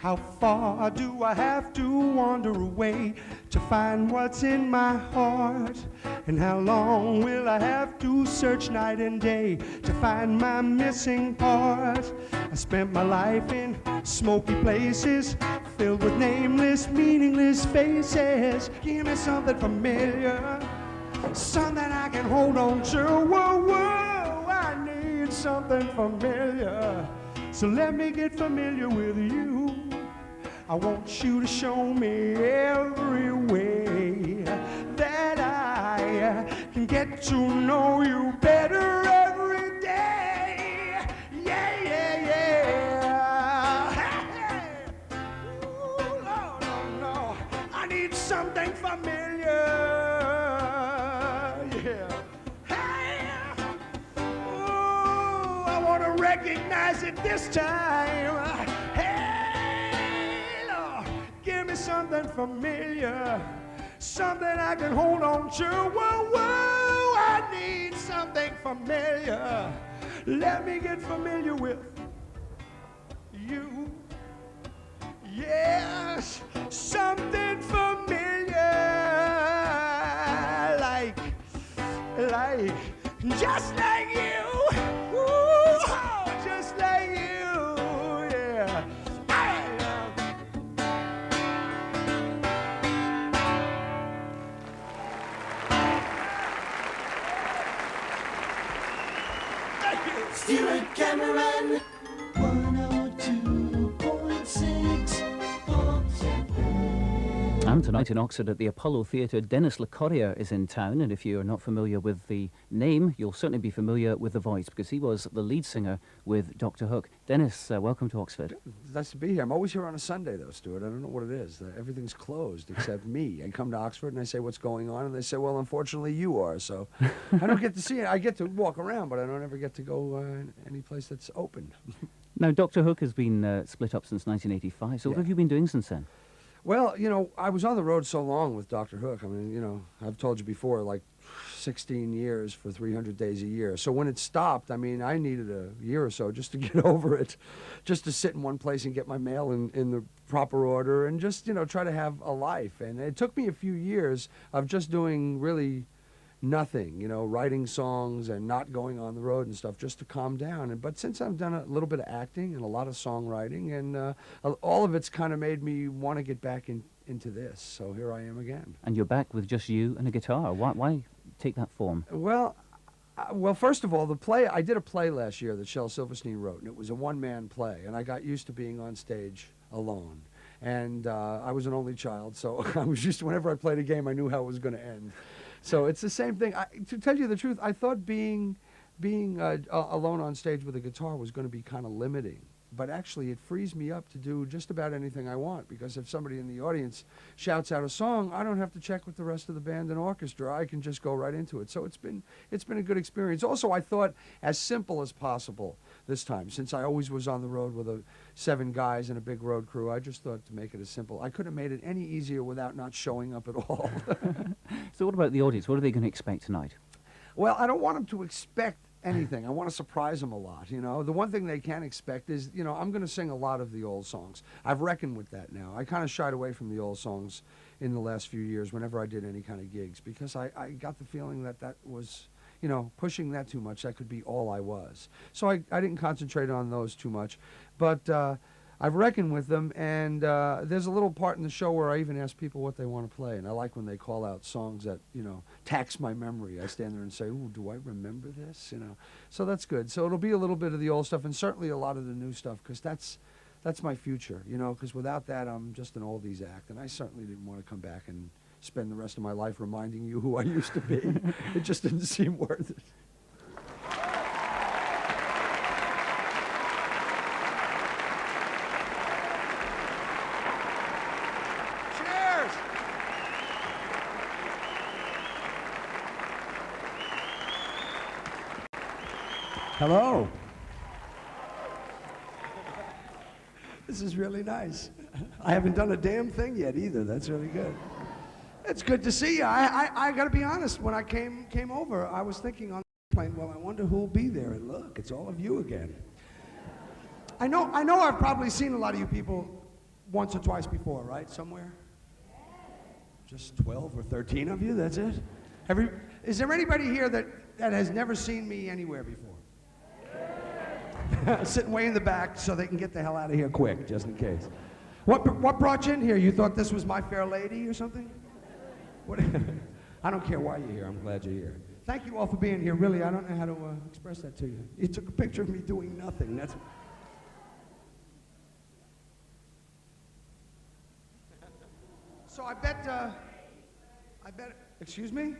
How far do I have to wander away to find what's in my heart? And how long will I have to search night and day to find my missing part? I spent my life in smoky places filled with nameless, meaningless faces. Give me something familiar, something I can hold on to. Whoa, whoa, I need something familiar. So let me get familiar with you. I want you to show me every way that I can get to know you better every day. Yeah, yeah, yeah. Hey, hey. Ooh, no, no, no. I need something familiar. Yeah. Hey. Ooh, I want to recognize it this time. Give me something familiar, something I can hold on to. Whoa, whoa, I need something familiar. Let me get familiar with you. Yes, something familiar, like, just like you. Ooh, just like you, yeah. Stuart Cameron, 102.6 And tonight in Oxford at the Apollo Theatre, Dennis Locorriere is in town, and if you're not familiar with the name, you'll certainly be familiar with the voice, because he was the lead singer with Dr. Hook. Dennis, welcome to Oxford. It's nice to be here. I'm always here on a Sunday, though, Stuart. I don't know what it is. Everything's closed except me. I come to Oxford and I say, what's going on? And they say, well, unfortunately, you are. So I don't get to see it. I get to walk around, but I don't ever get to go any place that's open. Now, Dr. Hook has been split up since 1985, so what have you been doing since then? Well, you know, I was on the road so long with Dr. Hook. I mean, you know, I've told you before, like 16 years for 300 days a year. So when it stopped, I mean, I needed a year or so just to get over it, just to sit in one place and get my mail in the proper order and just, you know, try to have a life. And it took me a few years of just doing really nothing, you know, writing songs and not going on the road and stuff, just to calm down. But since I've done a little bit of acting and a lot of songwriting, and all of it's kind of made me want to get back into this. So here I am again. And you're back with just you and a guitar. Why take that form? Well, first of all, the play, I did a play last year that Shel Silverstein wrote, and it was a one-man play, and I got used to being on stage alone. And I was an only child, so I was used to, whenever I played a game, I knew how it was going to end. So it's the same thing. To tell you the truth, I thought being alone on stage with a guitar was going to be kind of limiting. But actually, it frees me up to do just about anything I want, because if somebody in the audience shouts out a song, I don't have to check with the rest of the band and orchestra. I can just go right into it. So it's been a good experience. Also, I thought as simple as possible this time, since I always was on the road with 7 guys and a big road crew. I just thought to make it as simple. I could have made it any easier without not showing up at all. So what about the audience? What are they going to expect tonight? Well, I don't want them to expect anything. I want to surprise them a lot, you know. The one thing they can expect is, you know, I'm going to sing a lot of the old songs. I've reckoned with that now. I kind of shied away from the old songs in the last few years whenever I did any kind of gigs, because I got the feeling that was, you know, pushing that too much. That could be all I was. So I didn't concentrate on those too much. But I've reckoned with them, and there's a little part in the show where I even ask people what they want to play, and I like when they call out songs that, you know, tax my memory. I stand there and say, ooh, do I remember this? You know, so that's good. So it'll be a little bit of the old stuff, and certainly a lot of the new stuff, because that's my future, you know, because without that, I'm just an oldies act, and I certainly didn't want to come back and spend the rest of my life reminding you who I used to be. It just didn't seem worth it. Hello. This is really nice. I haven't done a damn thing yet either. That's really good. It's good to see you. I got to be honest. When I came over, I was thinking on the plane, well, I wonder who'll be there. And look, it's all of you again. I know I've probably seen a lot of you people once or twice before, right? Somewhere? Just 12 or 13 of you, that's it? Is there anybody here that has never seen me anywhere before? Sitting way in the back so they can get the hell out of here quick, just in case. What brought you in here? You thought this was My Fair Lady or something? What? I don't care why you're here. I'm glad you're here. Thank you all for being here. Really, I don't know how to express that to you. You took a picture of me doing nothing. That's. So I bet. Excuse me?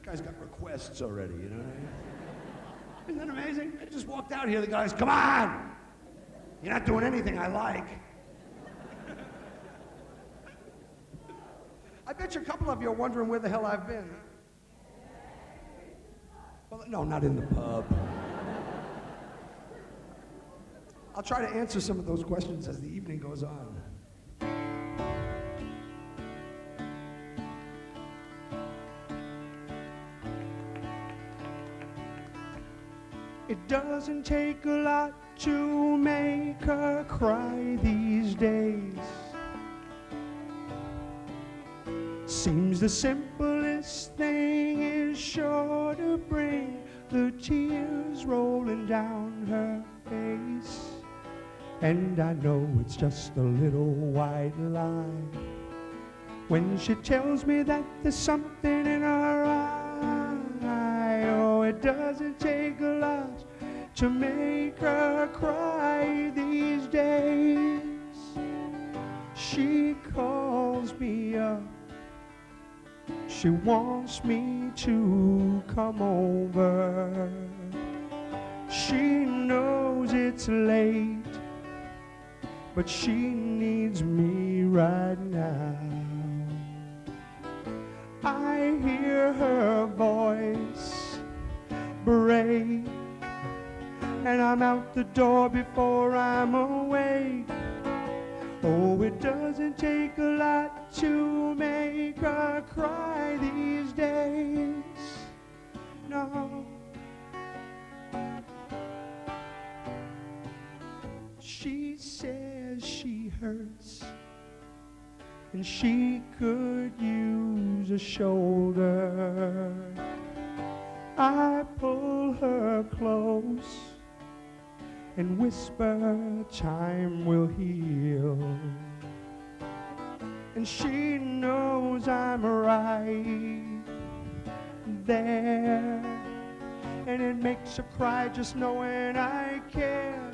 Guy's got requests already, you know what I mean? Isn't that amazing? I just walked out here, the guy's, come on! You're not doing anything I like. I bet you a couple of you are wondering where the hell I've been. Well, no, not in the pub. I'll try to answer some of those questions as the evening goes on. It doesn't take a lot to make her cry these days. Seems the simplest thing is sure to bring the tears rolling down her face. And I know it's just a little white lie when she tells me that there's something in her eye. Oh, it doesn't take a lot to make her cry these days. She calls me up. She wants me to come over. She knows it's late, but she needs me right now. I hear her voice break, and I'm out the door before I'm awake. Oh, it doesn't take a lot to make her cry these days. No. She says she hurts, and she could use a shoulder. I pull her close and whisper, time will heal. And she knows I'm right there, and it makes her cry just knowing I care.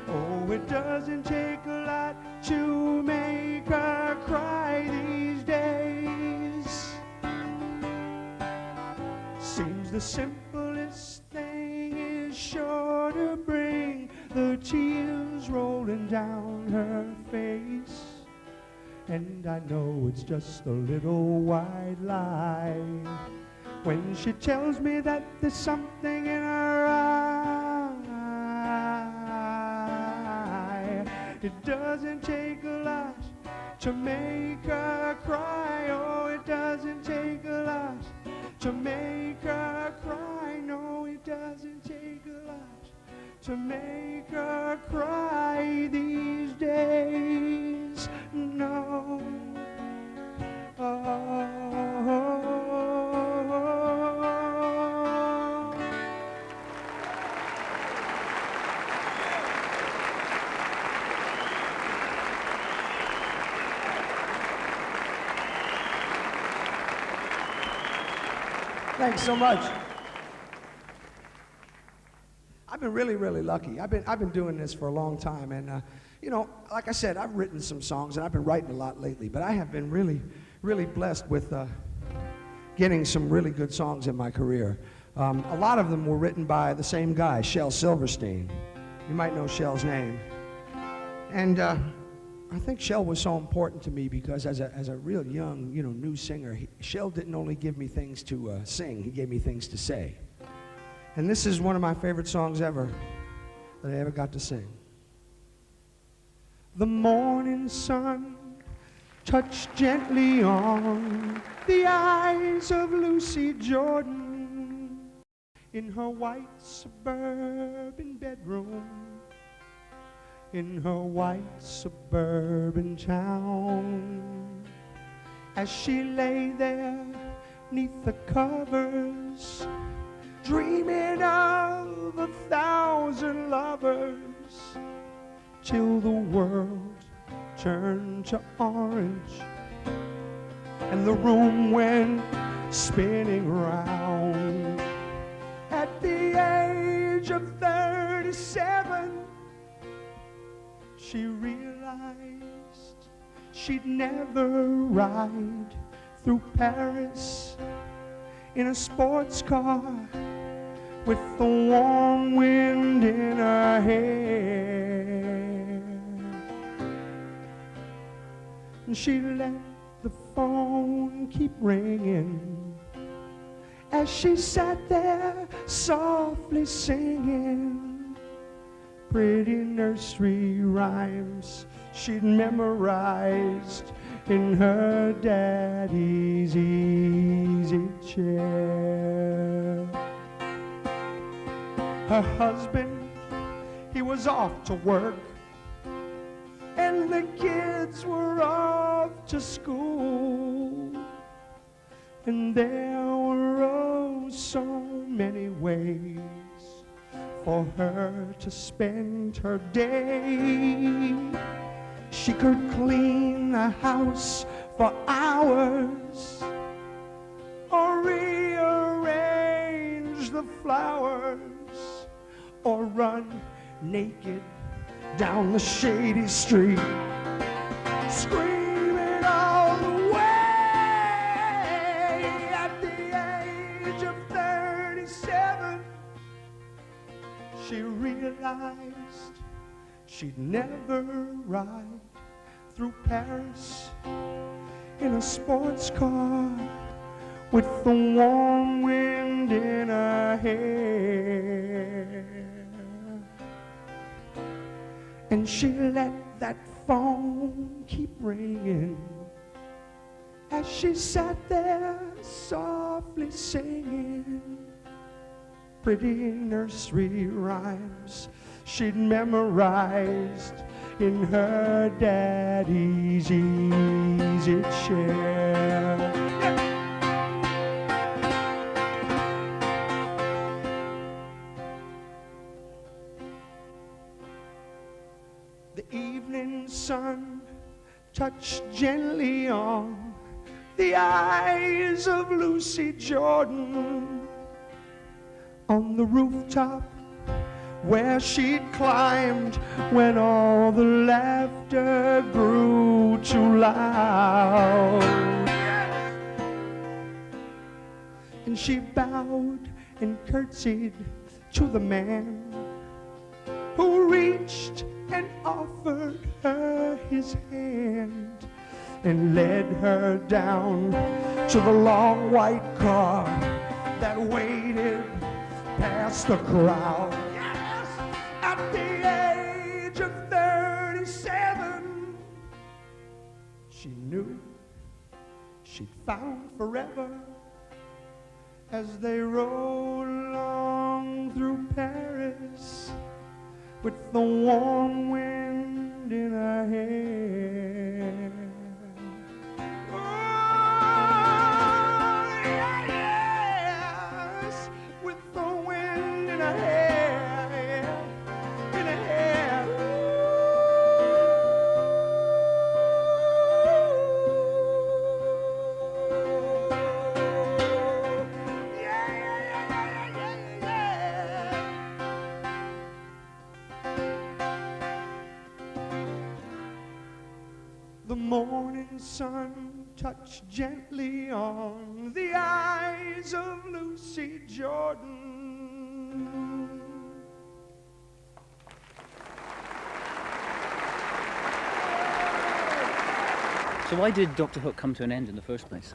Oh, it doesn't take a lot to make her cry these days. Seems the simplest thing is sure to bring the tears rolling down her face. And I know it's just a little white lie when she tells me that there's something in her eye. It doesn't take a lot to make her cry. Oh, it doesn't take a lot to make her cry. No, it doesn't take a lot to make her cry these days. No. Oh. Thanks so much. I've been really, really lucky. I've been doing this for a long time, and you know, like I said, I've written some songs, and I've been writing a lot lately. But I have been really, really blessed with getting some really good songs in my career. A lot of them were written by the same guy, Shel Silverstein. You might know Shel's name, and I think Shel was so important to me because as a real young, you know, new singer, Shel didn't only give me things to sing; he gave me things to say. And this is one of my favorite songs ever that I ever got to sing. The morning sun touched gently on the eyes of Lucy Jordan in her white suburban bedroom. in her white suburban town. As she lay there neath the covers, dreaming of 1,000 lovers, till the world turned to orange and the room went spinning round. At the age of 37, she realized she'd never ride through Paris in a sports car with the warm wind in her hair. And she let the phone keep ringing as she sat there softly singing pretty nursery rhymes she'd memorized in her daddy's easy chair. Her husband, he was off to work, and the kids were off to school. And there were oh so many ways for her to spend her day. She could clean the house for hours, or rearrange the flowers, or run naked down the shady street, screaming all the way. At the age of 37, she realized she'd never ride through Paris in a sports car with the warm wind in her hair. And she let that phone keep ringing as she sat there softly singing pretty nursery rhymes she'd memorized in her daddy's easy chair. The evening sun touched gently on the eyes of Lucy Jordan on the rooftop where she'd climbed when all the laughter grew too loud. And she bowed and curtsied to the man who reached and offered her his hand and led her down to the long white car that waited past the crowd. Yes, at the age of 37, she knew she'd found forever as they rode along through Paris with the warm wind in her hair. Oh, yes, with the wind in her hair, in her hair. Ooh. Yeah. The morning sun touched gently on the eyes of Lucy Jordan. So why did Dr. Hook come to an end in the first place?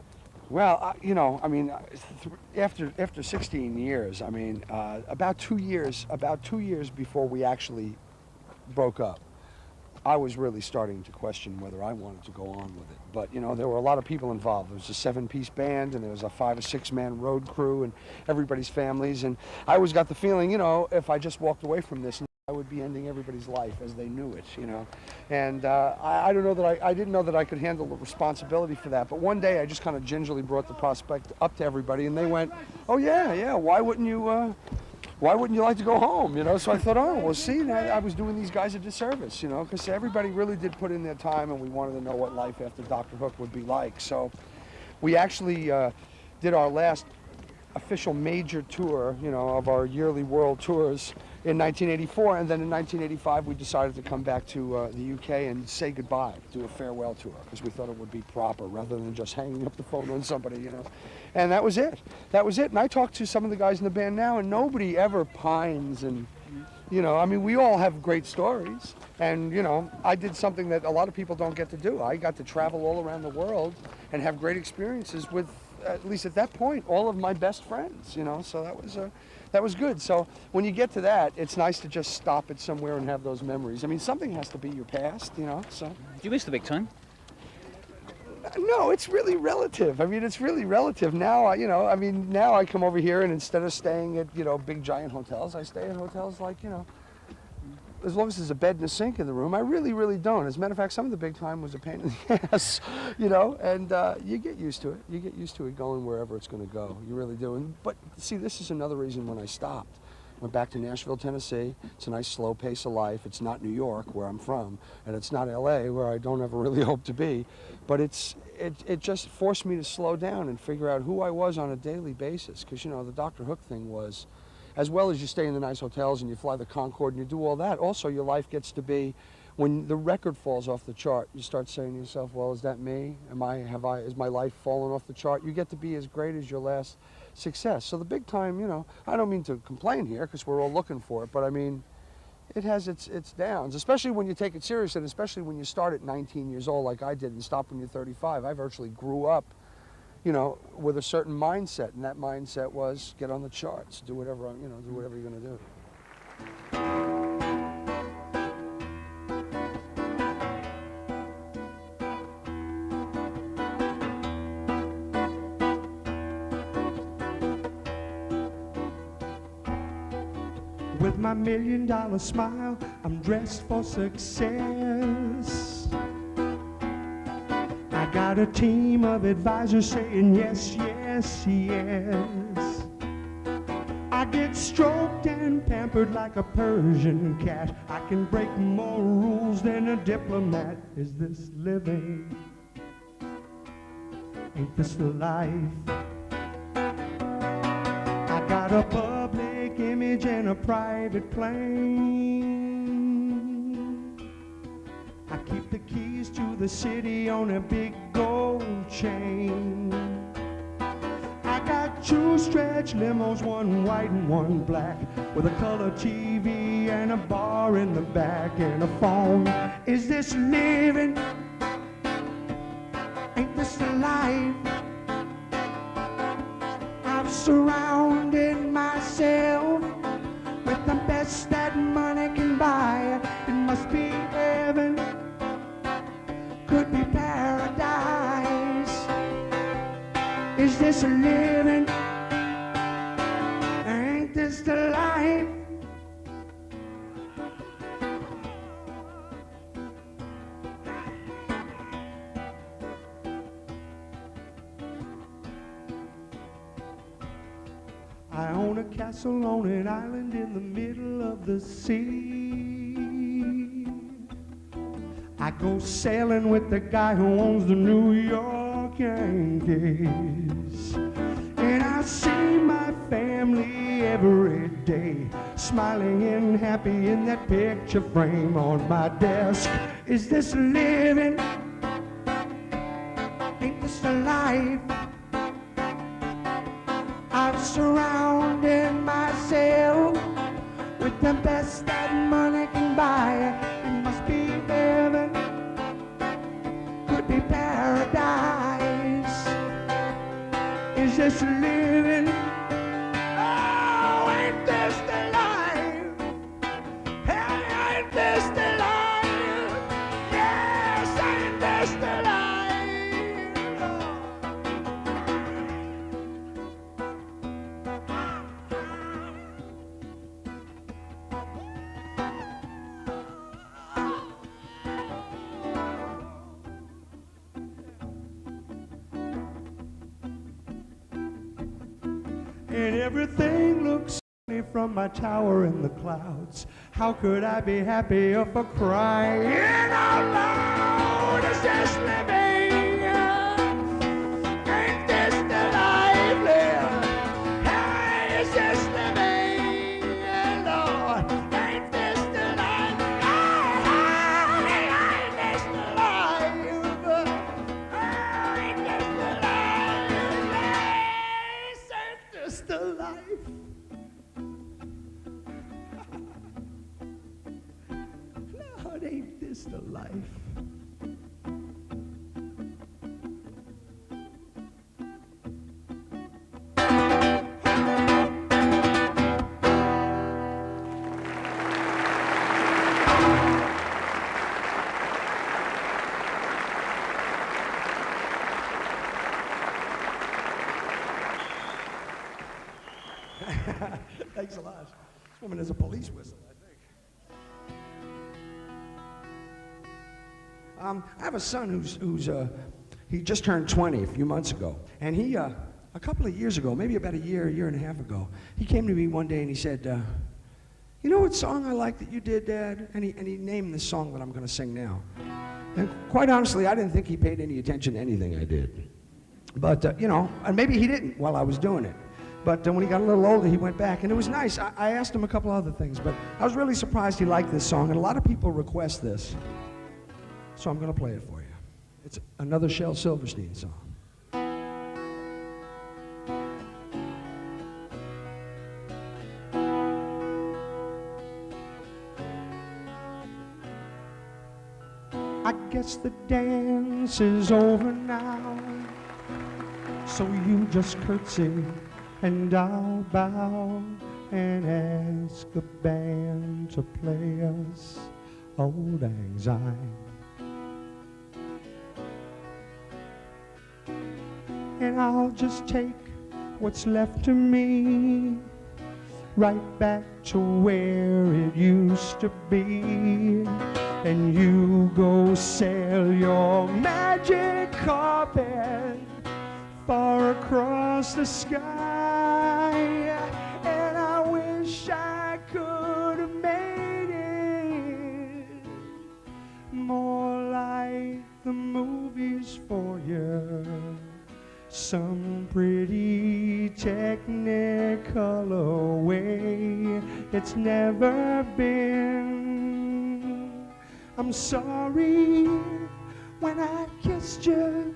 Well, you know, I mean, after 16 years, I mean, about 2 years before we actually broke up, I was really starting to question whether I wanted to go on with it. But, you know, there were a lot of people involved. There was a 7-piece band, and there was a 5 or 6 man road crew, and everybody's families. And I always got the feeling, you know, if I just walked away from this I would be ending everybody's life as they knew it, you know. And I don't know that I didn't know that I could handle the responsibility for that. But one day I just kind of gingerly brought the prospect up to everybody, and they went, "Oh yeah, why wouldn't you like to go home?" You know. So I thought, oh, well, see, I was doing these guys a disservice, you know, because everybody really did put in their time, and we wanted to know what life after Dr. Hook would be like. So we actually did our last official major tour, you know, of our yearly world tours in 1984, and then in 1985 we decided to come back to the UK and say goodbye, do a farewell tour, because we thought it would be proper rather than just hanging up the phone on somebody, you know. And that was it. That was it. And I talked to some of the guys in the band now, and nobody ever pines, and you know, I mean, we all have great stories, and you know, I did something that a lot of people don't get to do. I got to travel all around the world and have great experiences with, at least at that point, all of my best friends, you know, so that was good. So when you get to that, it's nice to just stop it somewhere and have those memories. I mean, something has to be your past, you know, so. Do you miss the big time? No, it's really relative. I mean, it's really relative. Now, you know, I mean, now I come over here, and instead of staying at, you know, big giant hotels, I stay in hotels like, you know, as long as there's a bed and a sink in the room. I really, really don't. As a matter of fact, some of the big time was a pain in the ass, you know, and you get used to it. You get used to it going wherever it's going to go. You really do. But see, this is another reason when I stopped. Went back to Nashville, Tennessee. It's a nice slow pace of life. It's not New York, where I'm from, and it's not LA, where I don't ever really hope to be. But it just forced me to slow down and figure out who I was on a daily basis. Because, you know, the Dr. Hook thing was, as well as you stay in the nice hotels and you fly the Concorde and you do all that, also your life gets to be, when the record falls off the chart, you start saying to yourself, well, is that me? Is my life falling off the chart? You get to be as great as your last success. So the big time, you know, I don't mean to complain here, because we're all looking for it, but I mean, it has its downs, especially when you take it serious, and especially when you start at 19 years old like I did and stop when you're 35. I virtually grew up, you know, with a certain mindset, and that mindset was get on the charts, do whatever, you know, do whatever you're going to do. With my $1 million smile, I'm dressed for success. I got a team of advisors saying yes, yes, yes. I get stroked and pampered like a Persian cat. I can break more rules than a diplomat. Is this living? Ain't this the life? I got a public image and a private plane. I keep the keys to the city on a big gold chain. I got 2 stretch limos, one white and one black, with a color TV and a bar in the back and a phone. Is this living? Ain't this the life? I've surrounded myself with the best that money can buy. It must be heaven, could be paradise. Is this a living? Ain't this the life? I own a castle on an island in the middle of the sea. I go sailing with the guy who owns the New York Yankees. And I see my family every day, smiling and happy in that picture frame on my desk. Is this living? Ain't this the life? I've surrounded myself with the best that money can buy. It must be heaven, could be paradise. Is this living? Oh, ain't this the life? Hey, ain't this the life? Yes, ain't this the life? and everything looks sunny from my tower in the clouds. How could I be happier for crying out loud? Is this living? Ain't this the life lived? Hey, is this living? Lord, ain't this the life? Hey, ain't this the life? Ain't this the life? Yes, ain't this the life? Lord, ain't this the life? Thanks a lot. This woman is a police whistle, I think. I have a son who's he just turned 20 a few months ago, and he a couple of years ago, maybe about a year and a half ago, he came to me one day and he said, "You know what song I like that you did, Dad?" And he named the song that I'm going to sing now. And quite honestly, I didn't think he paid any attention to anything I did, but you know, and maybe he didn't while I was doing it. But when he got a little older, he went back, and it was nice. I asked him a couple other things, but I was really surprised he liked this song, and a lot of people request this. So I'm going to play it for you. It's another Shel Silverstein song. I guess the dance is over now, so you just curtsy and I'll bow and ask the band to play us Old Lang Syne. And I'll just take what's left of me right back to where it used to be. And you go sail your magic carpet far across the sky. And I wish I could have made it more like the movies for you. Some pretty technicolor way it's never been. I'm sorry when I kissed you,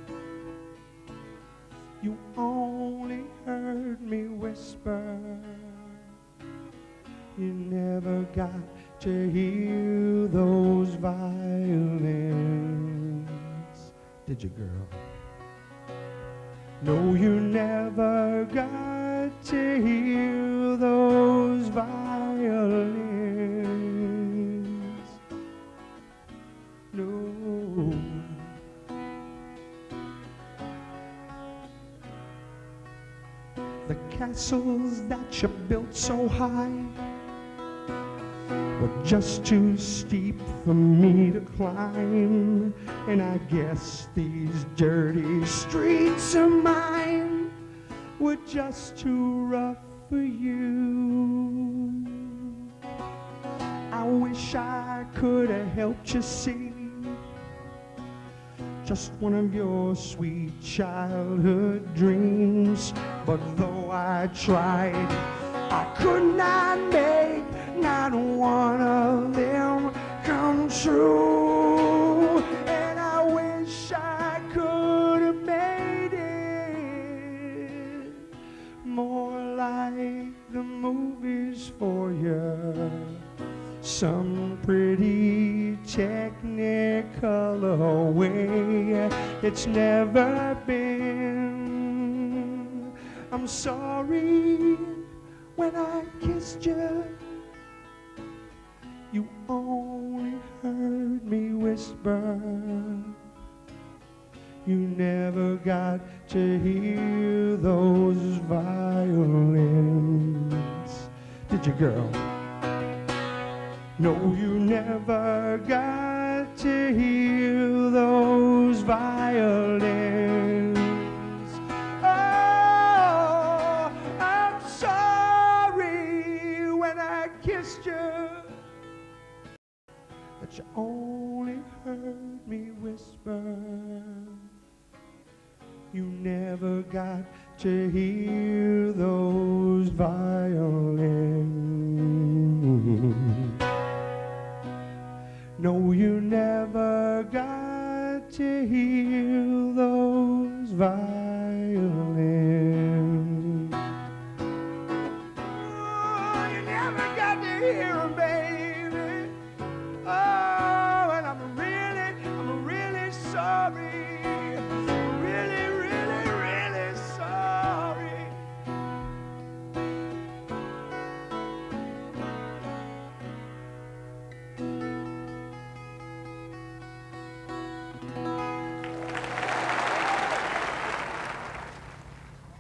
you only heard me whisper. You never got to hear those violins, did you, girl? No, you never got to hear those violins. No. The castles that you built so high were just too steep for me to climb. And I guess these dirty streets of mine were just too rough for you. I wish I could have helped you see just one of your sweet childhood dreams. But though I tried, I could not make not one of them come true. And I wish I could have made it more like the movies for you. Some pretty technicolor way it's never been. I'm sorry when I kissed you, you only heard me whisper. You never got to hear those violins, did you, girl? No, you never got to hear those violins. Oh, I'm sorry I kissed you, that you only heard me whisper. You never got to hear those violins. No, you never got to hear those violins. Oh, you never got to hear 'em, baby. Oh, and I'm really sorry. Really, really, really sorry.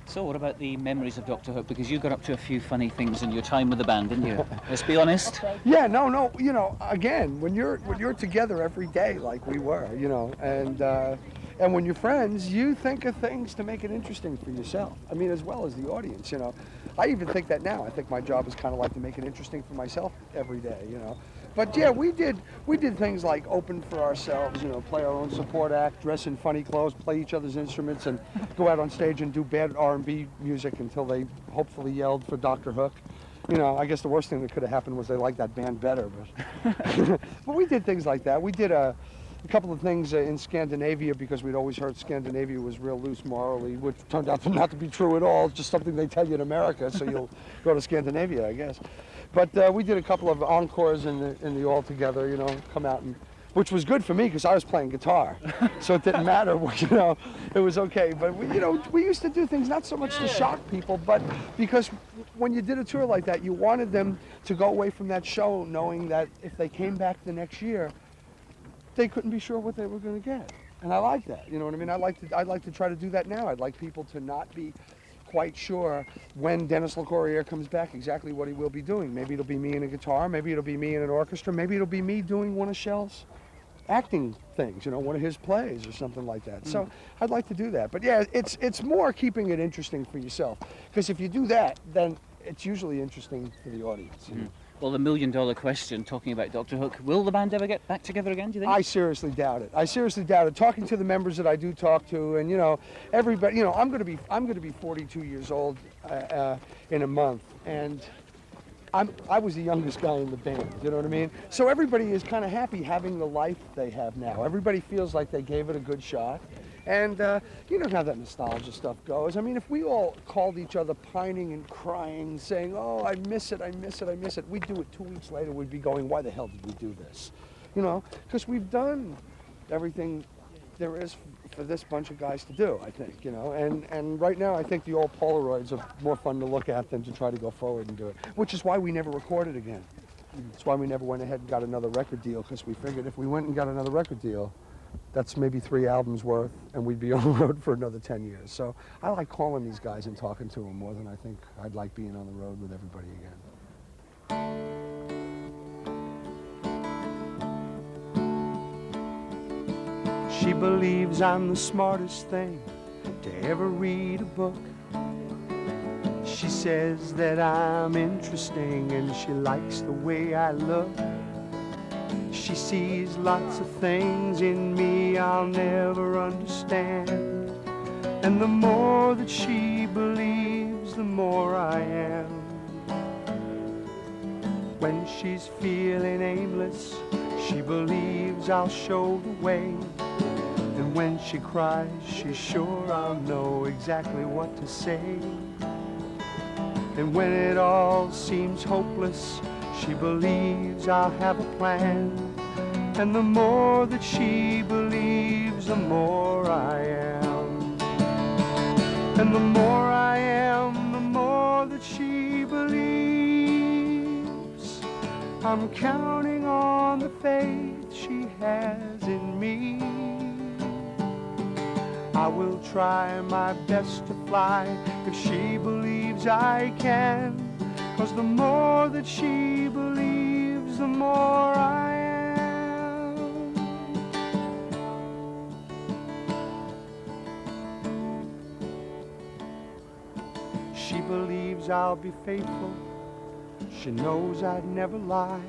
So what about the memories of Dr. Hook? Because you got up to a few funny things in your time with the band, didn't you? Let's be honest. Yeah, no. You know, again, when you're together every day like we were, you know, and when you're friends, you think of things to make it interesting for yourself. I mean, as well as the audience, you know. I even think that now. I think my job is kind of like to make it interesting for myself every day, you know. But yeah, we did things like open for ourselves, you know, play our own support act, dress in funny clothes, play each other's instruments, and go out on stage and do bad R&B music until they hopefully yelled for Dr. Hook. You know, I guess the worst thing that could have happened was they liked that band better, but but we did things like that. We did a couple of things in Scandinavia because we'd always heard Scandinavia was real loose morally, which turned out not to be true at all. It's just something they tell you in America, so you'll go to Scandinavia, I guess. But we did a couple of encores in the All Together, you know, come out, and which was good for me because I was playing guitar, so it didn't matter, you know, it was okay. But we used to do things not so much to shock people, but because when you did a tour like that, you wanted them to go away from that show knowing that if they came back the next year, they couldn't be sure what they were going to get. And I like that, you know what I mean? I'd like to try to do that now. I'd like people to not be quite sure when Dennis Locorriere comes back exactly what he will be doing. Maybe it'll be me in a guitar, maybe it'll be me in an orchestra, maybe it'll be me doing one of Shell's acting things, you know, one of his plays or something like that. So I'd like to do that. But yeah, it's more keeping it interesting for yourself, because if you do that, then it's usually interesting for the audience. You know? Well, the million-dollar question, talking about Dr. Hook, will the band ever get back together again, do you think? I seriously doubt it. I seriously doubt it. Talking to the members that I do talk to, and you know, everybody, you know, I'm going to be 42 years old in a month, and I was the youngest guy in the band. You know what I mean? So everybody is kind of happy having the life they have now. Everybody feels like they gave it a good shot. And you know how that nostalgia stuff goes. I mean, if we all called each other pining and crying, saying, oh, I miss it, I miss it, I miss it, we'd do it 2 weeks later, we'd be going, why the hell did we do this? You know, because we've done everything there is for this bunch of guys to do, I think, you know. And right now, I think the old Polaroids are more fun to look at than to try to go forward and do it, which is why we never recorded again. That's why we never went ahead and got another record deal, because we figured if we went and got another record deal, that's maybe 3 albums worth, and we'd be on the road for another 10 years. So I like calling these guys and talking to them more than I think I'd like being on the road with everybody again. She believes I'm the smartest thing to ever read a book. She says that I'm interesting and she likes the way I look. She sees lots of things in me I'll never understand. And the more that she believes, the more I am. When she's feeling aimless, she believes I'll show the way. And when she cries, she's sure I'll know exactly what to say. And when it all seems hopeless, she believes I'll have a plan. And the more that she believes, the more I am. And the more I am, the more that she believes. I'm counting on the faith she has in me. I will try my best to fly if she believes I can. 'Cause the more that she believes, the more I am. She believes I'll be faithful. She knows I'd never lie.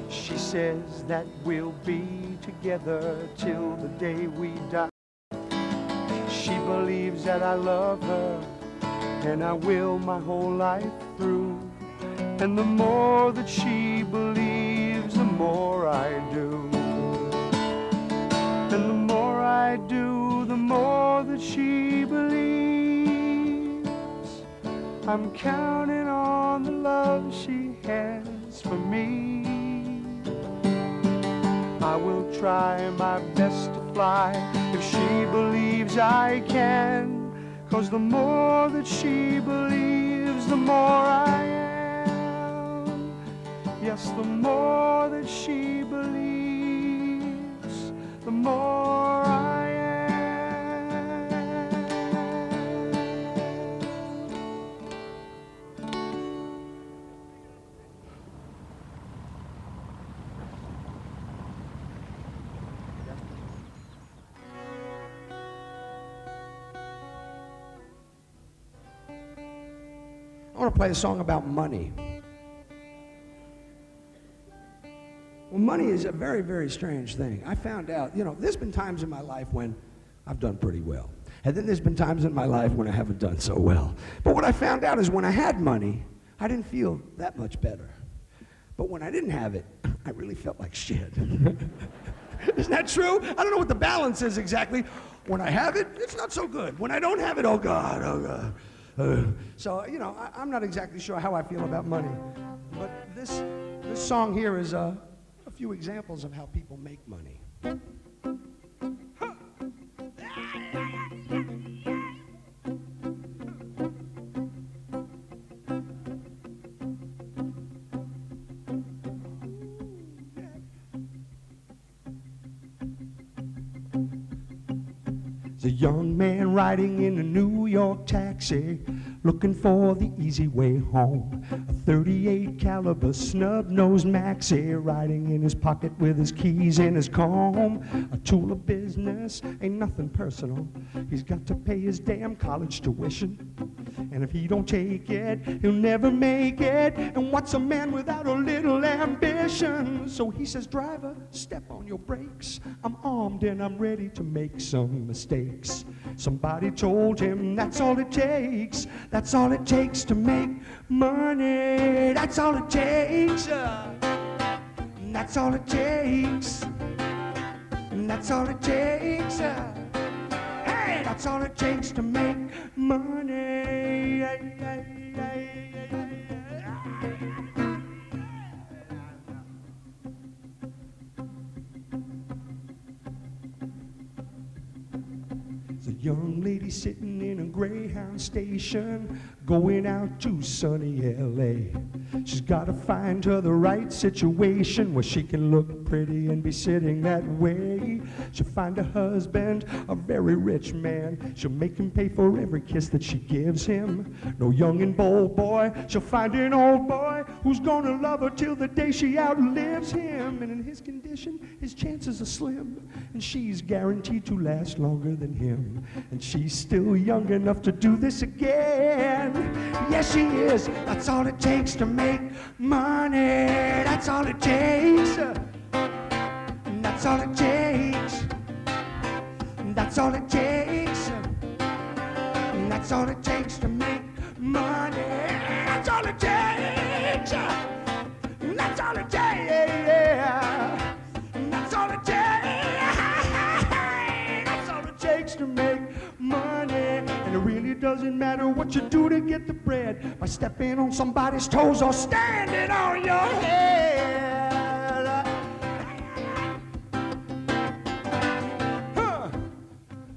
She says that we'll be together till the day we die. She believes that I love her, and I will my whole life through. And the more that she believes, the more I do. And the more I do, the more that she believes. I'm counting on the love she has for me. I will try my best to fly if she believes I can. 'Cause the more that she believes, the more I am. Yes, the more that she believes, the more I am. I want to play a song about money. Well, money is a very, very strange thing. I found out, there's been times in my life when I've done pretty well. And then there's been times in my life when I haven't done so well. But what I found out is when I had money, I didn't feel that much better. But when I didn't have it, I really felt like shit. Isn't that true? I don't know what the balance is exactly. When I have it, it's not so good. When I don't have it, oh God, oh God. So, I'm not exactly sure how I feel about money. But this song here is a few examples of how people make money. There's a young man riding in a New York taxi, looking for the easy way home. A 38 caliber snub-nosed maxi, riding in his pocket with his keys in his comb. A tool of business, ain't nothing personal. He's got to pay his damn college tuition. And if he don't take it, he'll never make it. And what's a man without a little ambition? So he says, driver, step on your brakes. I'm armed and I'm ready to make some mistakes. Somebody told him that's all it takes. That's all it takes to make money. That's all it takes. That's all it takes. That's all it takes. Hey, that's all it takes to make money. There's a young lady sitting in a Greyhound station, going out to sunny LA. She's got to find her the right situation where she can look pretty and be sitting that way. She'll find a husband, a very rich man. She'll make him pay for every kiss that she gives him. No young and bold boy, she'll find an old boy who's gonna love her till the day she outlives him. And in his condition, his chances are slim, and she's guaranteed to last longer than him. And she's still young enough to do this again. Yes, she is. That's all it takes to make money. That's all it takes. That's all it takes. That's all it takes. That's all it takes to make money. That's all it takes. That's all it takes. That's all it takes. That's all it takes to make money. And it really doesn't matter what you do to get the bread, by stepping on somebody's toes or standing on your head.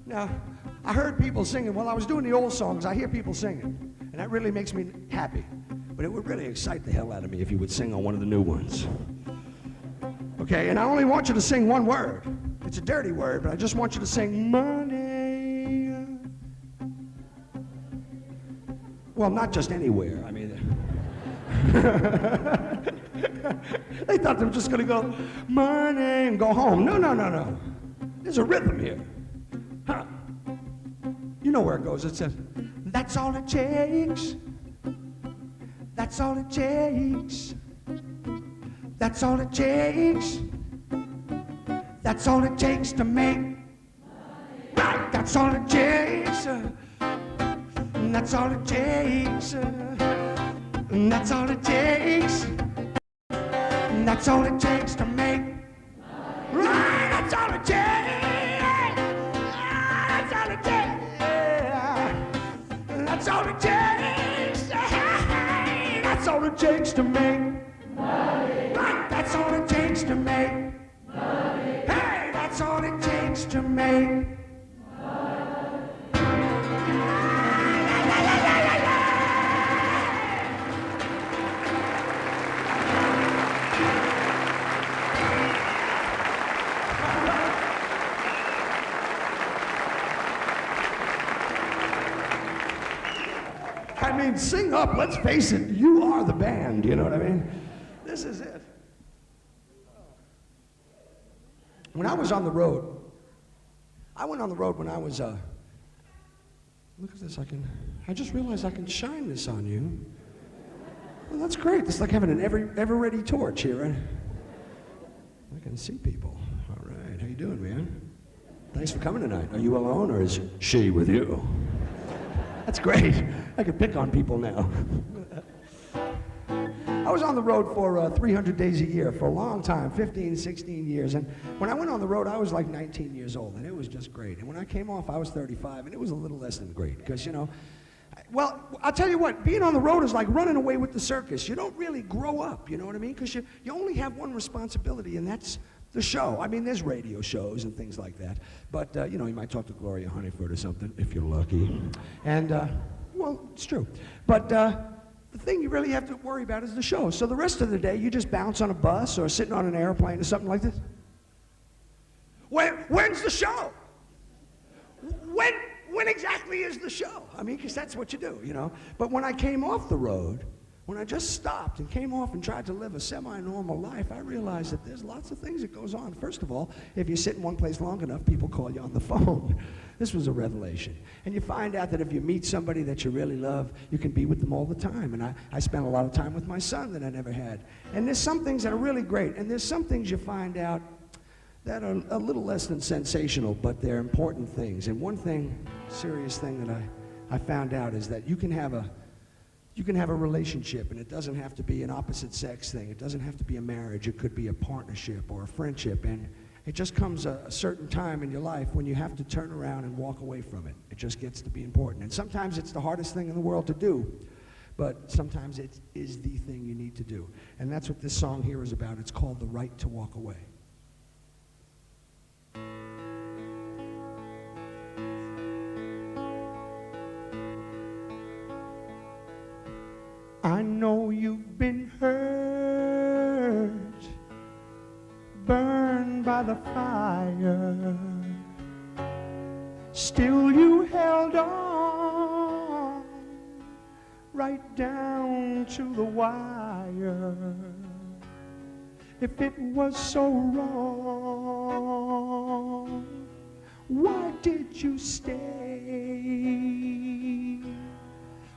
Now, I heard people singing. While I was doing the old songs, I hear people singing, and that really makes me happy. But it would really excite the hell out of me if you would sing on one of the new ones. Okay, and I only want you to sing one word. It's a dirty word, but I just want you to sing money. Well, not just anywhere. I mean, they thought they were just going to go money and go home. No, no, no, no. There's a rhythm here. Huh. You know where it goes. It says, that's all it takes. That's all it takes. That's all it takes. That's all it takes to make. Right, that's all it takes. That's all it takes. That's all it takes. That's all it takes to make. Right, that's all it takes. That's all it takes. That's all it takes. That's all it takes to make. Right, that's all it takes to make. Hey, that's all it takes to make. I mean, sing up. Let's face it, you are the band, you know what I mean? This is it. When I was on the road, I went on the road when I was, look at this, I just realized I can shine this on you. Well, that's great. It's like having an ever-ready torch here, right? I can see people. All right, how you doing, man? Thanks for coming tonight. Are you alone, or is she with you? That's great. I could pick on people now. I was on the road for 300 days a year for a long time, 15, 16 years. And when I went on the road, I was like 19 years old, and it was just great. And when I came off, I was 35, and it was a little less than great. Because, you know, well, I'll tell you what, being on the road is like running away with the circus. You don't really grow up, you know what I mean? Because you only have one responsibility, and that's the show. I mean, there's radio shows and things like that. But, you know, you might talk to Gloria Honeyford or something, if you're lucky. And, well, it's true. But the thing you really have to worry about is the show. So the rest of the day, you just bounce on a bus or sitting on an airplane or something like this. When's the show? When exactly is the show? I mean, because that's what you do, you know. But when I came off the road, when I just stopped and came off and tried to live a semi-normal life, I realized that there's lots of things that goes on. First of all, if you sit in one place long enough, people call you on the phone. This was a revelation. And you find out that if you meet somebody that you really love, you can be with them all the time. And I spent a lot of time with my son that I never had. And there's some things that are really great, and there's some things you find out that are a little less than sensational, but they're important things. And one thing, serious thing that I found out is that you can have a relationship, and it doesn't have to be an opposite sex thing. It doesn't have to be a marriage. It could be a partnership or a friendship. And it just comes a certain time in your life when you have to turn around and walk away from it. It just gets to be important. And sometimes it's the hardest thing in the world to do, but sometimes it is the thing you need to do. And that's what this song here is about. It's called The Right to Walk Away. I know you've been hurt, burned by the fire. Still you held on right down to the wire. If it was so wrong, why did you stay?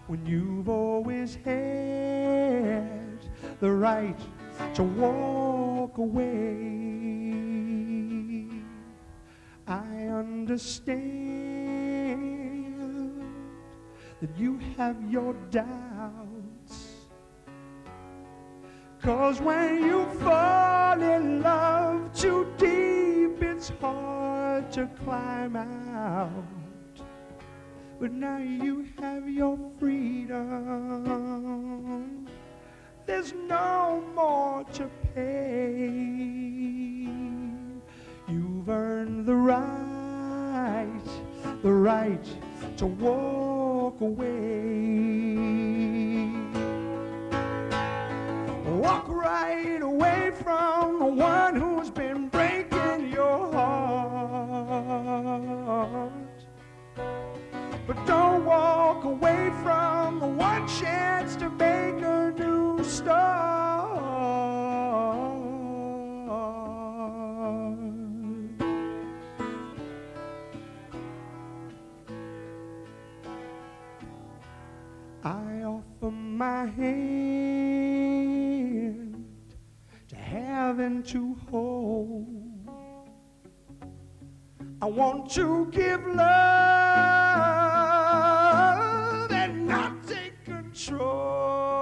When you've always had the right to walk away. I understand that you have your doubts, 'cause when you fall in love too deep, it's hard to climb out. But now you have your freedom. There's no more to pay. You've earned the right to walk away. Walk right away from the one who's been breaking your heart. But don't walk away from the one chance to make a new start. I offer my hand to have and to hold. I want to give love and not take control.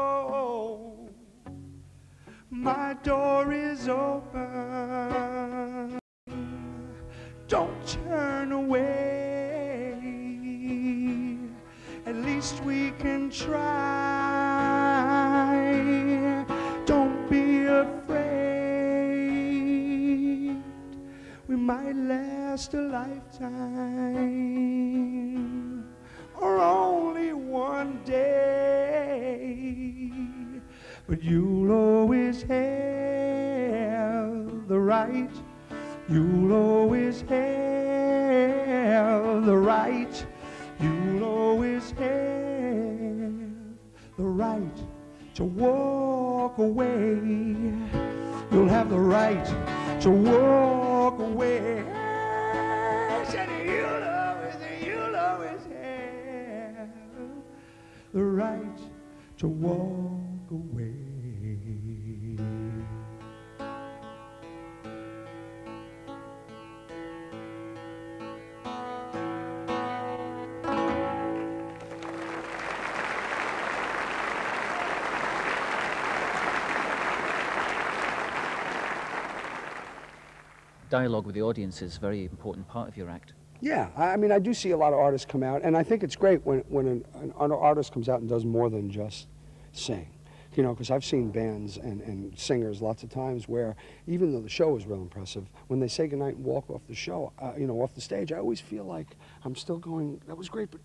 My door is open. Don't turn away. At least we can try. Don't be afraid. We might last a lifetime or only one day. But you'll always have the right. You'll always have the right. You'll always have the right to walk away. You'll have the right to walk away. And you'll always have the right to walk away. Dialogue with the audience is a very important part of your act. Yeah, I mean, I do see a lot of artists come out, and I think it's great when an artist comes out and does more than just sing. You know, because I've seen bands and singers lots of times where, even though the show is real impressive, when they say goodnight and walk off the show, you know, off the stage, I always feel like I'm still going, that was great, but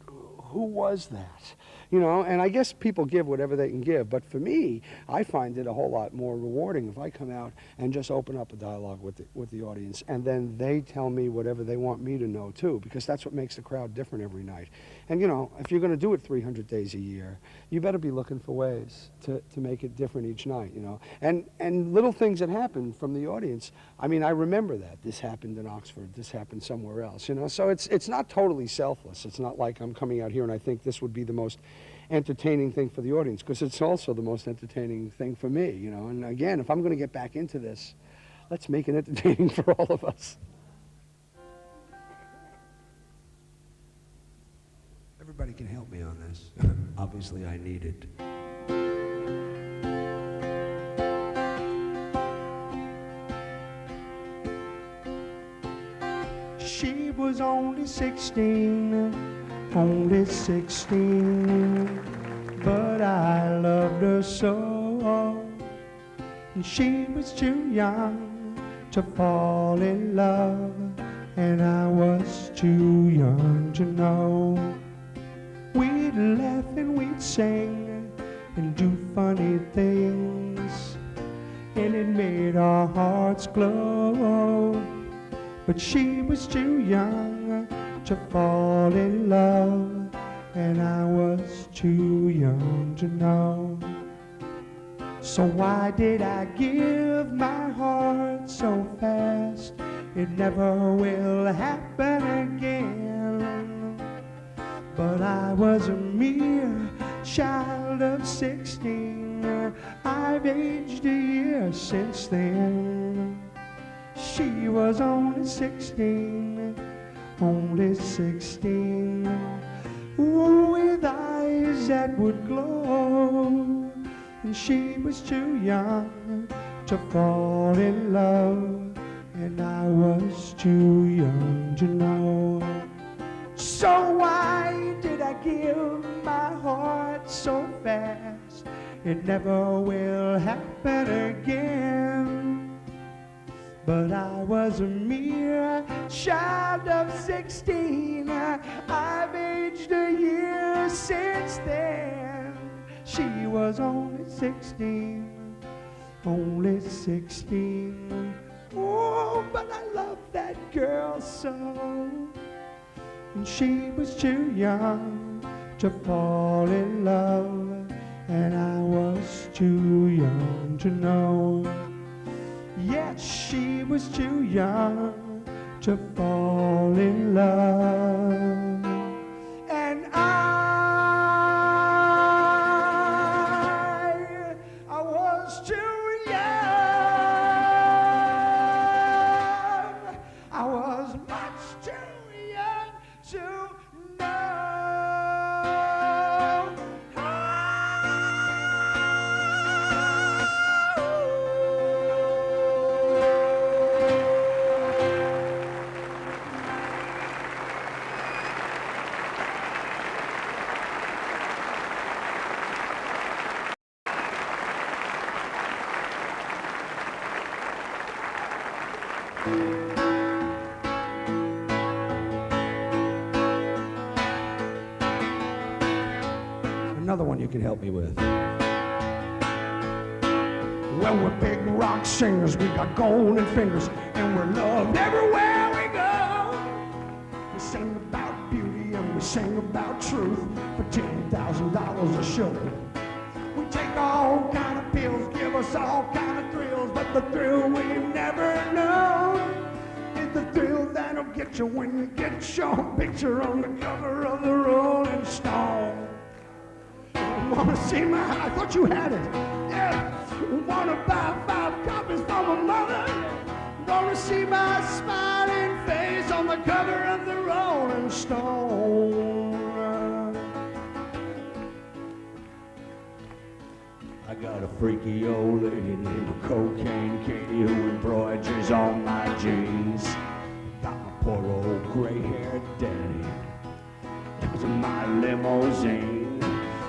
who was that? You know, and I guess people give whatever they can give, but for me, I find it a whole lot more rewarding if I come out and just open up a dialogue with the audience, and then they tell me whatever they want me to know too, because that's what makes the crowd different every night. And you know, if you're going to do it 300 days a year, you better be looking for ways to make it different each night, you know. And little things that happen from the audience, I mean, I remember that. This happened in Oxford, this happened somewhere else, you know. So it's not totally selfless. It's not like I'm coming out here and I think this would be the most entertaining thing for the audience, because it's also the most entertaining thing for me, you know. And again, if I'm going to get back into this, let's make it entertaining for all of us. Everybody can help me on this. Obviously, I need it. She was only 16, only 16, but I loved her so. And she was too young to fall in love, and I was too young to know. We'd laugh and we'd sing and do funny things, and it made our hearts glow. But she was too young to fall in love, and I was too young to know. So why did I give my heart so fast? It never will happen again. But I was a mere child of 16. I've aged a year since then. She was only 16, only 16, with eyes that would glow. And she was too young to fall in love, and I was too young to know. So why did I give my heart so fast? It never will happen again. But I was a mere child of 16. I've aged a year since then. She was only 16, only 16. Oh, but I love that girl so. And she was too young to fall in love, and I was too young to know. Yet she was too young to fall in love, and I Another one you can help me with. Well, we're big rock singers, we got golden fingers, and we're loved everywhere we go. We sing about beauty and we sing about truth for $10,000 a show. We take all kind of pills, give us all kind of thrills, but the thrill we've never known is the thrill that'll get you when you get your picture on the cover of the Rolling Stone. Wanna see my, I thought you had it. Yeah. Wanna buy 5 copies for my mother. Wanna see my smiling face on the cover of the Rolling Stone. I got a freaky old lady named Cocaine Katie who embroiders on my jeans. Got my poor old gray-haired daddy in my limousine.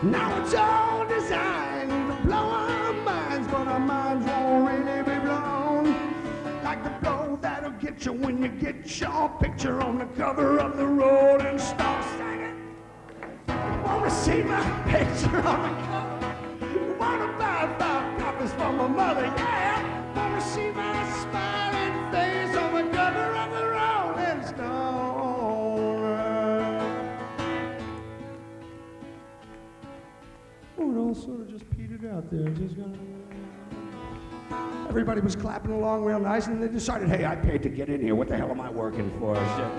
Now it's all designed to blow our minds, but our minds won't really be blown like the blow that'll get you when you get your picture on the cover of the Rolling Stone. Sing it. Wanna see my picture on the cover? Wanna buy 5 copies for my mother? Yeah. Wanna see my smiling face on the cover of the Rolling Stone? Oh, it all sort of just petered out there. Just gonna... Everybody was clapping along real nice, and they decided, hey, I paid to get in here. What the hell am I working for? Yeah.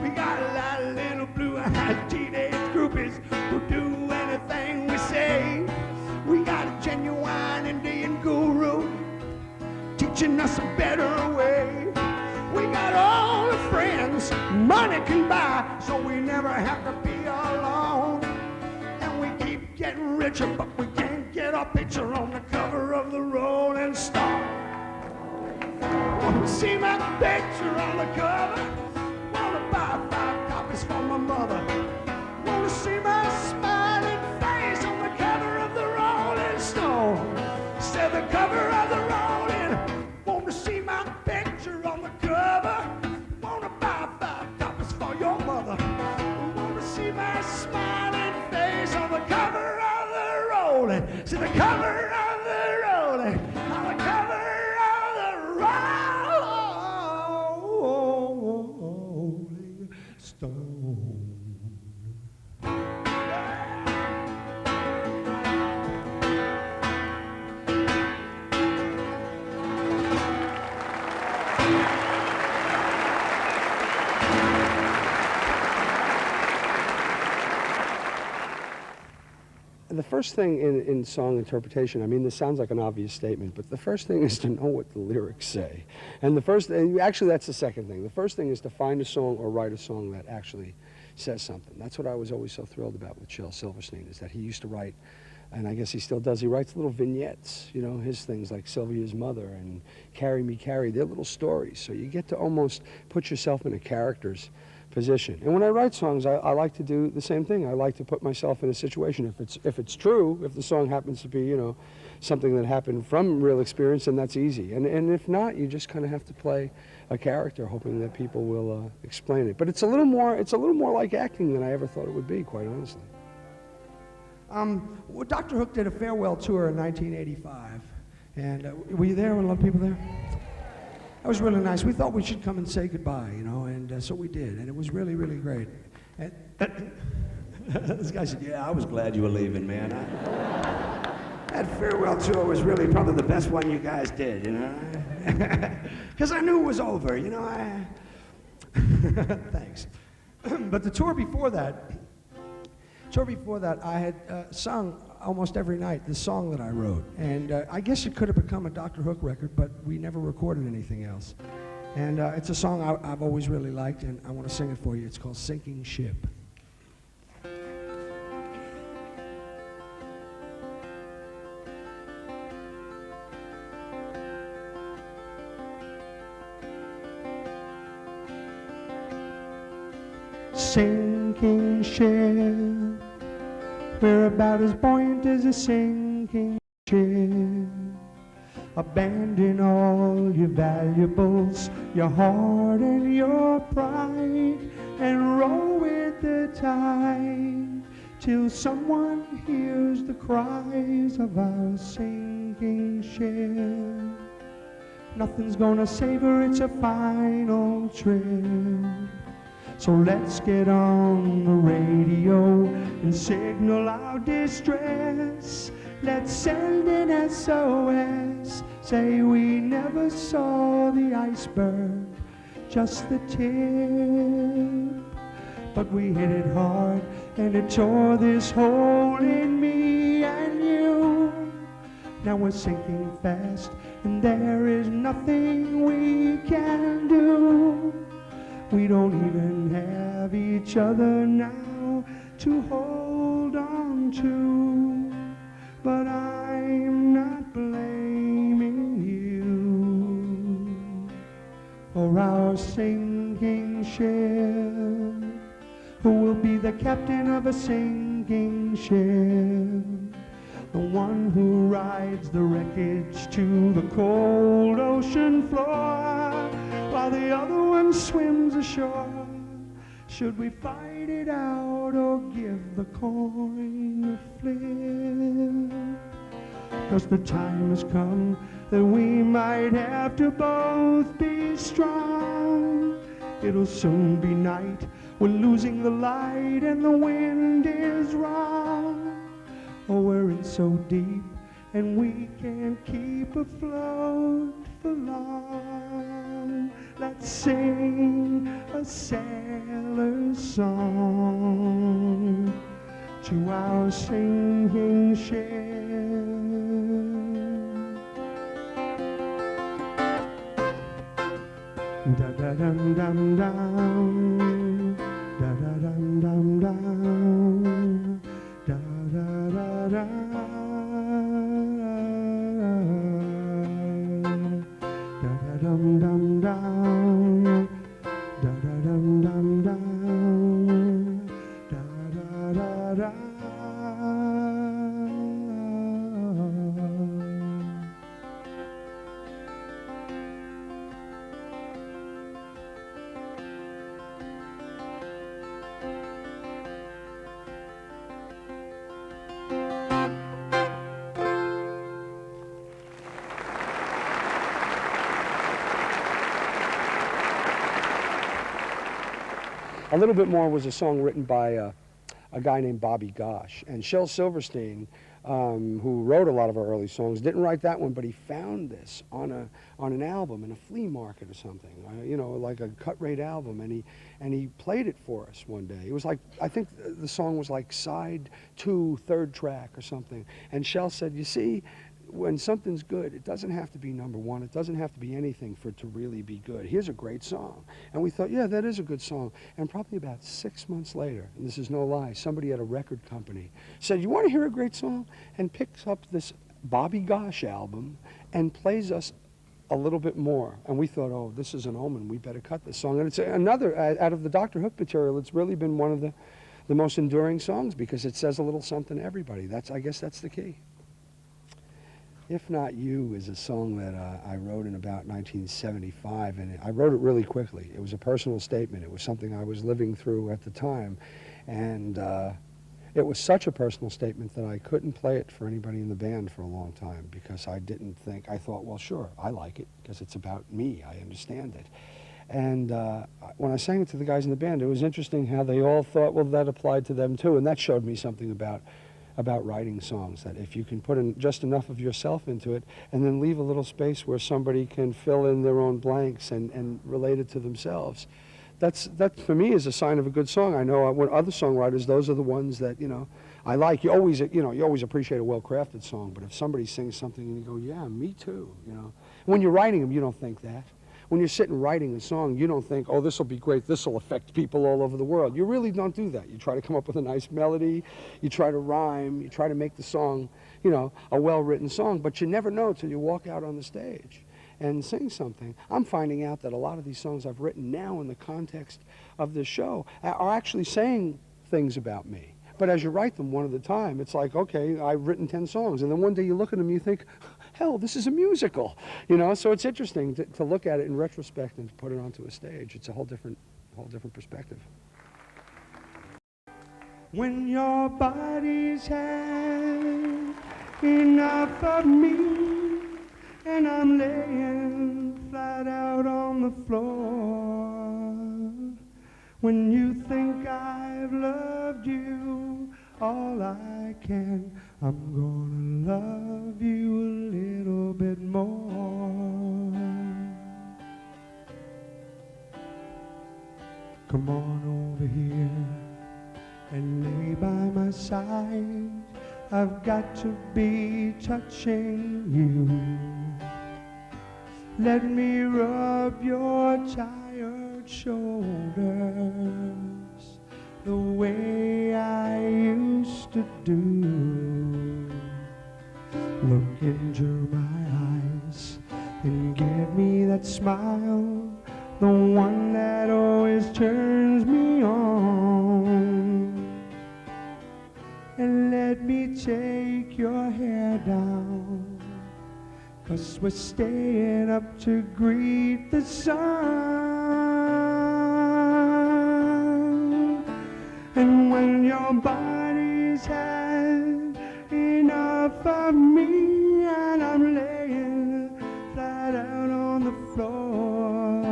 We got a lot of little blue-eyed teenage groupies who do anything we say. We got a genuine Indian guru teaching us a better way. We got all the friends money can buy, so we never have to be alone. And we keep getting richer, but we can't get our picture on the cover of the Rolling Stone. Wanna see my picture on the cover? Wanna buy 5 copies for my mother? Wanna see my smiling face on the cover of the Rolling Stone? Said the cover of the Rolling. Wanna see my picture on the cover? Wanna buy 5 copies for your mother? Wanna see my smiling face on the cover of the Rolling? See the cover of the Rolling, on the cover of the Rolling Stone. The first thing in song interpretation, I mean, this sounds like an obvious statement, but the first thing is to know what the lyrics say. And actually that's the second thing. The first thing is to find a song or write a song that actually says something. That's what I was always so thrilled about with Shel Silverstein, is that he used to write, and I guess he still does, he writes little vignettes, you know, his things like Sylvia's Mother and Carry Me Carry, they're little stories. So you get to almost put yourself in a character's position. And when I write songs, I like to do the same thing. I like to put myself in a situation. If it's true, if the song happens to be, you know, something that happened from real experience, then that's easy. And if not, you just kind of have to play a character, hoping that people will explain it. But it's a little more like acting than I ever thought it would be, quite honestly. Well, Dr. Hook did a farewell tour in 1985, and were you there? Were a lot of people there? That was really nice. We thought we should come and say goodbye, you know, and so we did, and it was really, really great. And this guy said, yeah, I was glad you were leaving, man. That farewell tour was really probably the best one you guys did, you know? Because I knew it was over, you know? Thanks. But the tour before that, I had sung almost every night the song that I wrote. And I guess it could have become a Dr. Hook record, but we never recorded anything else. And it's a song I've always really liked, and I want to sing it for you. It's called Sinking Ship. Sinking ship, We're about as buoyant as a sinking ship. Abandon all your valuables, your heart and your pride, and row with the tide till someone hears the cries of our sinking ship. Nothing's gonna save her, it's a final trip. So let's get on the radio and signal our distress. Let's send an SOS, say we never saw the iceberg, just the tip. But we hit it hard and it tore this hole in me and you. Now we're sinking fast and there is nothing we can do. We don't even have each other now to hold on to. But I'm not blaming you for our sinking ship. Who will be the captain of a sinking ship? The one who rides the wreckage to the cold ocean floor, while the other one swims ashore. Should we fight it out or give the coin a flip? 'Cause the time has come that we might have to both be strong. It'll soon be night, we're losing the light and the wind is wrong. Oh, we're in so deep and we can't keep afloat for long. Let's sing a sailor's song to our sinking ship. Da da dum dum dum, da da dum dum dum, da da da da. Dum dum dum, da da dum dum dum, da da da da. A Little Bit More was a song written by a guy named Bobby Gosh. And Shel Silverstein, who wrote a lot of our early songs, didn't write that one, but he found this on an album in a flea market or something, you know, like a cut-rate album, and he played it for us one day. It was like, I think the song was like side 2, third track or something. And Shel said, you see, when something's good, it doesn't have to be number one. It doesn't have to be anything for it to really be good. Here's a great song. And we thought, yeah, that is a good song. And probably about 6 months later, and this is no lie, somebody at a record company said, you want to hear a great song? And picks up this Bobby Gosh album and plays us A Little Bit More. And we thought, oh, this is an omen. We better cut this song. And it's another, out of the Dr. Hook material, it's really been one of the most enduring songs because it says a little something to everybody. I guess that's the key. If Not You is a song that I wrote in about 1975, and I wrote it really quickly. It was a personal statement. It was something I was living through at the time, and it was such a personal statement that I couldn't play it for anybody in the band for a long time because I thought, well, sure, I like it because it's about me. I understand it. And when I sang it to the guys in the band, it was interesting how they all thought, well, that applied to them too, and that showed me something about writing songs, that if you can put in just enough of yourself into it and then leave a little space where somebody can fill in their own blanks and relate it to themselves, that for me is a sign of a good song. I know when other songwriters, those are the ones that, you know, I like. You always appreciate a well-crafted song, but if somebody sings something and you go, yeah, me too, you know. When you're writing them, you don't think that. When you're sitting writing a song, you don't think, oh, this will be great, this will affect people all over the world. You really don't do that. You try to come up with a nice melody, you try to rhyme, you try to make the song, you know, a well-written song, but you never know till you walk out on the stage and sing something. I'm finding out that a lot of these songs I've written now in the context of this show are actually saying things about me. But as you write them one at a time, it's like, okay, I've written 10 songs. And then one day you look at them and you think, hell, this is a musical. You know, so it's interesting to look at it in retrospect and to put it onto a stage. It's a whole different perspective. When your body's had enough of me and I'm laying flat out on the floor, when you think I've loved you all I can, I'm gonna love you a little bit more. Come on over here and lay by my side. I've got to be touching you. Let me rub your tired shoulders the way I used to do. Look into my eyes and give me that smile, the one that always turns me on. And let me take your hair down, 'cause we're staying up to greet the sun. And when your body's had enough of me and I'm laying flat out on the floor,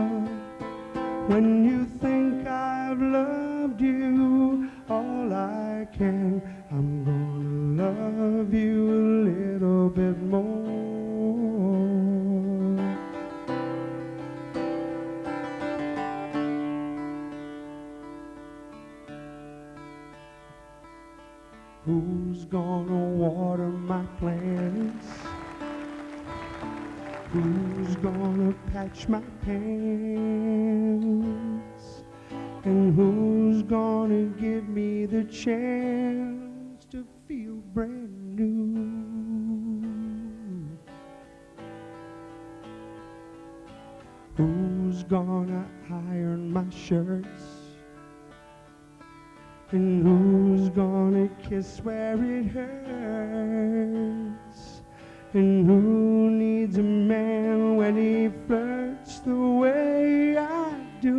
when you think I've loved you all I can, I'm gonna love you a little bit more. Who's gonna water my plants? Who's gonna patch my pants? And who's gonna give me the chance to feel brand new? Who's gonna iron my shirts? And who's gonna kiss where it hurts? And who needs a man when he flirts the way I do?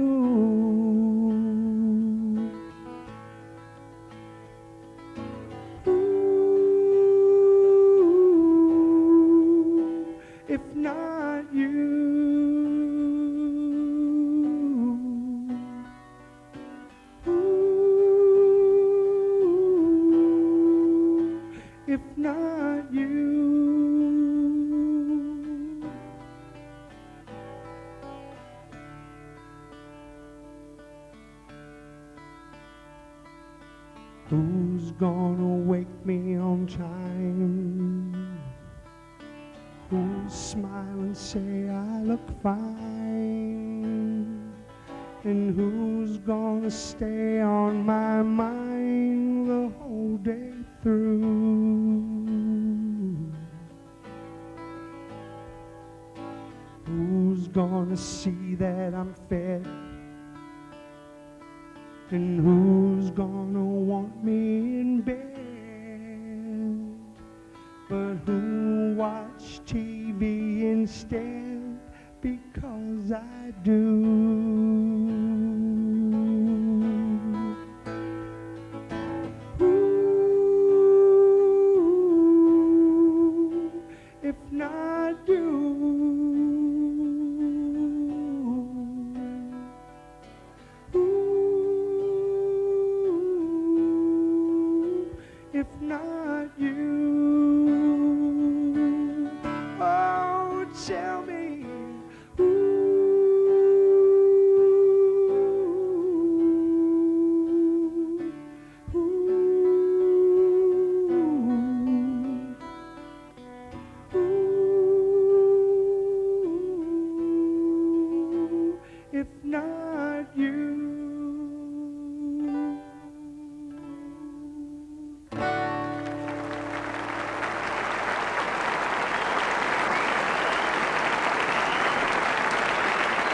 Ooh, if not you. If not you. Who's gonna wake me on time? Who'll smile and say I look fine? And who's gonna stay on my mind the whole day through? Who's gonna see that I'm fed? And who's gonna want me in bed? But who'll watch TV instead because I do? If not you. Ooh, if not you. Oh, tell me. If not you.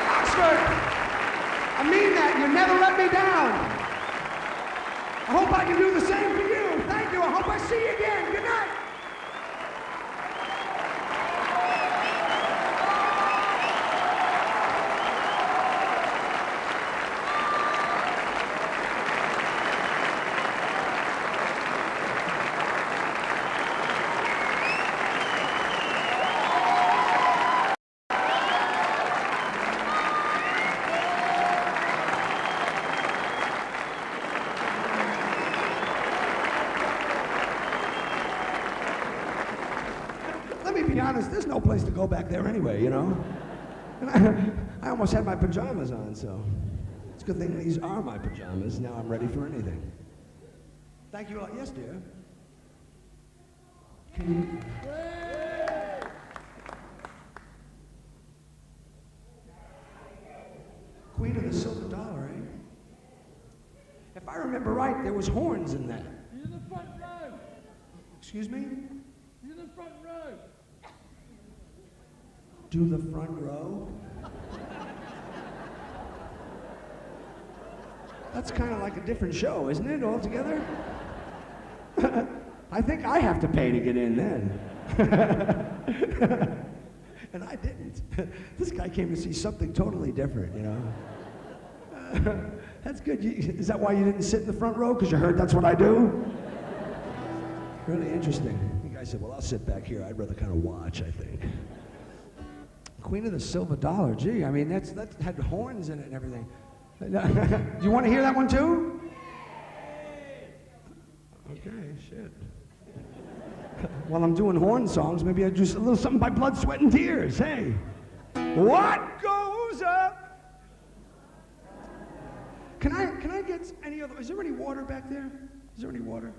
Oxford, I mean that. You never let me down. I hope I can do the same for you. I hope I see you again. Good night. Let me be honest, there's no place to go back there anyway, you know? And I almost had my pajamas on, so it's a good thing these are my pajamas. Now I'm ready for anything. Thank you a lot. Yes, dear. Can you... Queen of the Silver Dollar, eh? If I remember right, there was horns in that. You're in the front row. Excuse me? You're in the front row. Do the front row? That's kind of like a different show, isn't it, altogether? I think I have to pay to get in then. And I didn't. This guy came to see something totally different, you know? That's good. Is that why you didn't sit in the front row? Because you heard that's what I do? Really interesting. The guy said, well, I'll sit back here. I'd rather kind of watch, I think. Queen of the Silver Dollar. Gee, I mean, that had horns in it and everything. Do you want to hear that one too? Okay, shit. While I'm doing horn songs, maybe I do a little something by Blood, Sweat, and Tears. Hey, what goes up? Can I get any other? Is there any water back there? Is there any water?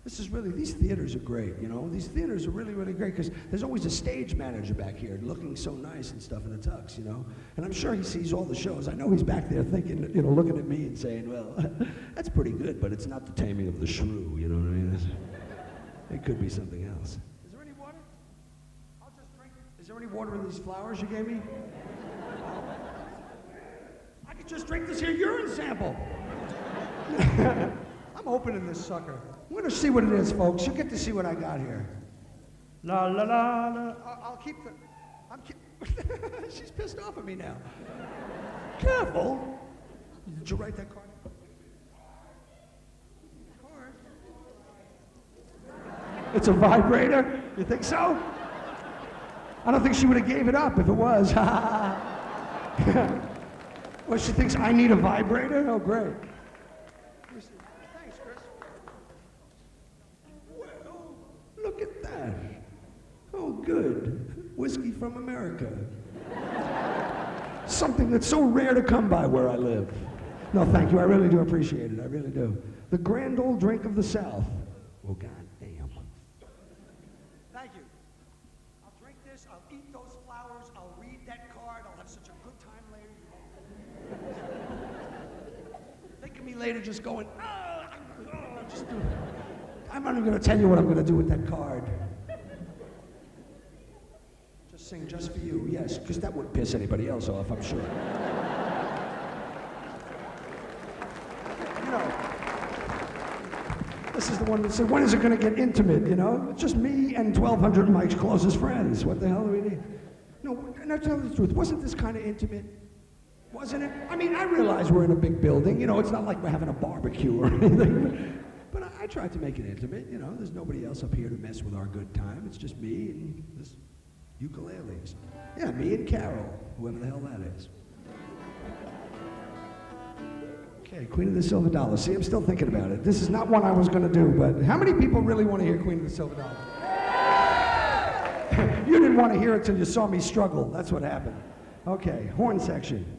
This is really, these theaters are great, you know? These theaters are really, really great because there's always a stage manager back here looking so nice and stuff in a tux, you know? And I'm sure he sees all the shows. I know he's back there thinking, you know, looking at me and saying, well, that's pretty good, but it's not the Taming of the Shrew, you know what I mean? It could be something else. Is there any water? I'll just drink it. Is there any water in these flowers you gave me? I could just drink this here urine sample. I'm opening this sucker. I'm gonna see what it is, folks. You'll get to see what I got here. La la la la. I'll keep the. She's pissed off at me now. Careful. Did you write that card? It's a vibrator? You think so? I don't think she would have gave it up if it was. Well, she thinks I need a vibrator? Oh, great. Thanks, Chris. Well, look at that. Oh, good. Whiskey from America. Something that's so rare to come by where I live. No, thank you. I really do appreciate it. I really do. The grand old drink of the South. Oh, God damn. Thank you. I'll drink this. I'll eat those flowers. I'll read that card. I'll have such a good time later. Think of me later just going, I'm not even going to tell you what I'm going to do with that card. Just sing Just For You. Yes, because that wouldn't piss anybody else off, I'm sure. You know, this is the one that said, when is it going to get intimate, you know? It's just me and 1,200 of Mike's closest friends. What the hell do we need? No, and I tell you the truth, wasn't this kind of intimate? Wasn't it? I mean, I realize we're in a big building. You know, it's not like we're having a barbecue or anything. But I tried to make it intimate, you know. There's nobody else up here to mess with our good time. It's just me and this ukuleles. Yeah, me and Carol, whoever the hell that is. Okay, Queen of the Silver Dollar. See, I'm still thinking about it. This is not one I was going to do, but how many people really want to hear Queen of the Silver Dollar? You didn't want to hear it till you saw me struggle. That's what happened. Okay, horn section.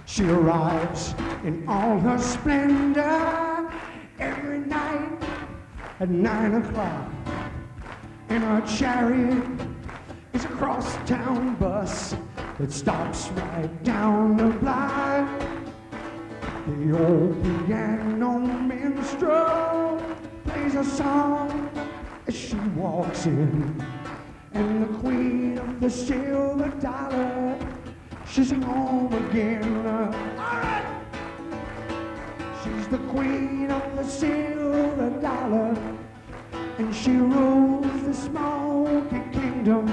She arrives in all her splendor every night at 9 o'clock. In her chariot is a cross-town bus that stops right down the block. The old piano minstrel plays a song sin. And the queen of the silver dollar, she's home again. All right. She's the queen of the silver dollar, and she rules the smoky kingdom.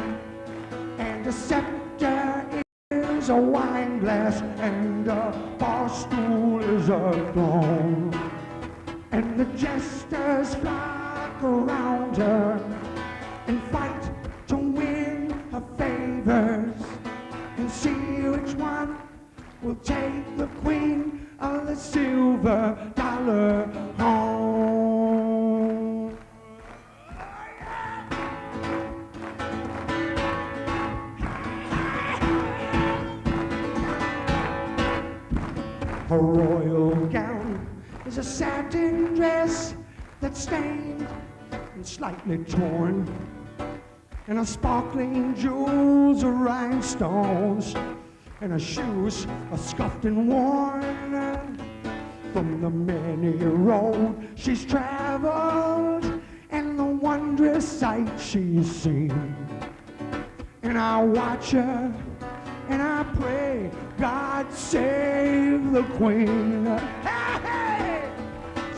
And a scepter is a wine glass, and a bar stool is a throne. And the jesters flock around her and fight to win her favors, and see which one will take the queen of the silver dollar home. Her royal gown is a satin dress that's stained and slightly torn, and her sparkling jewels are rhinestones, and her shoes are scuffed and worn from the many road she's traveled and the wondrous sight she's seen. And I watch her and I pray, God save the queen. Hey, hey!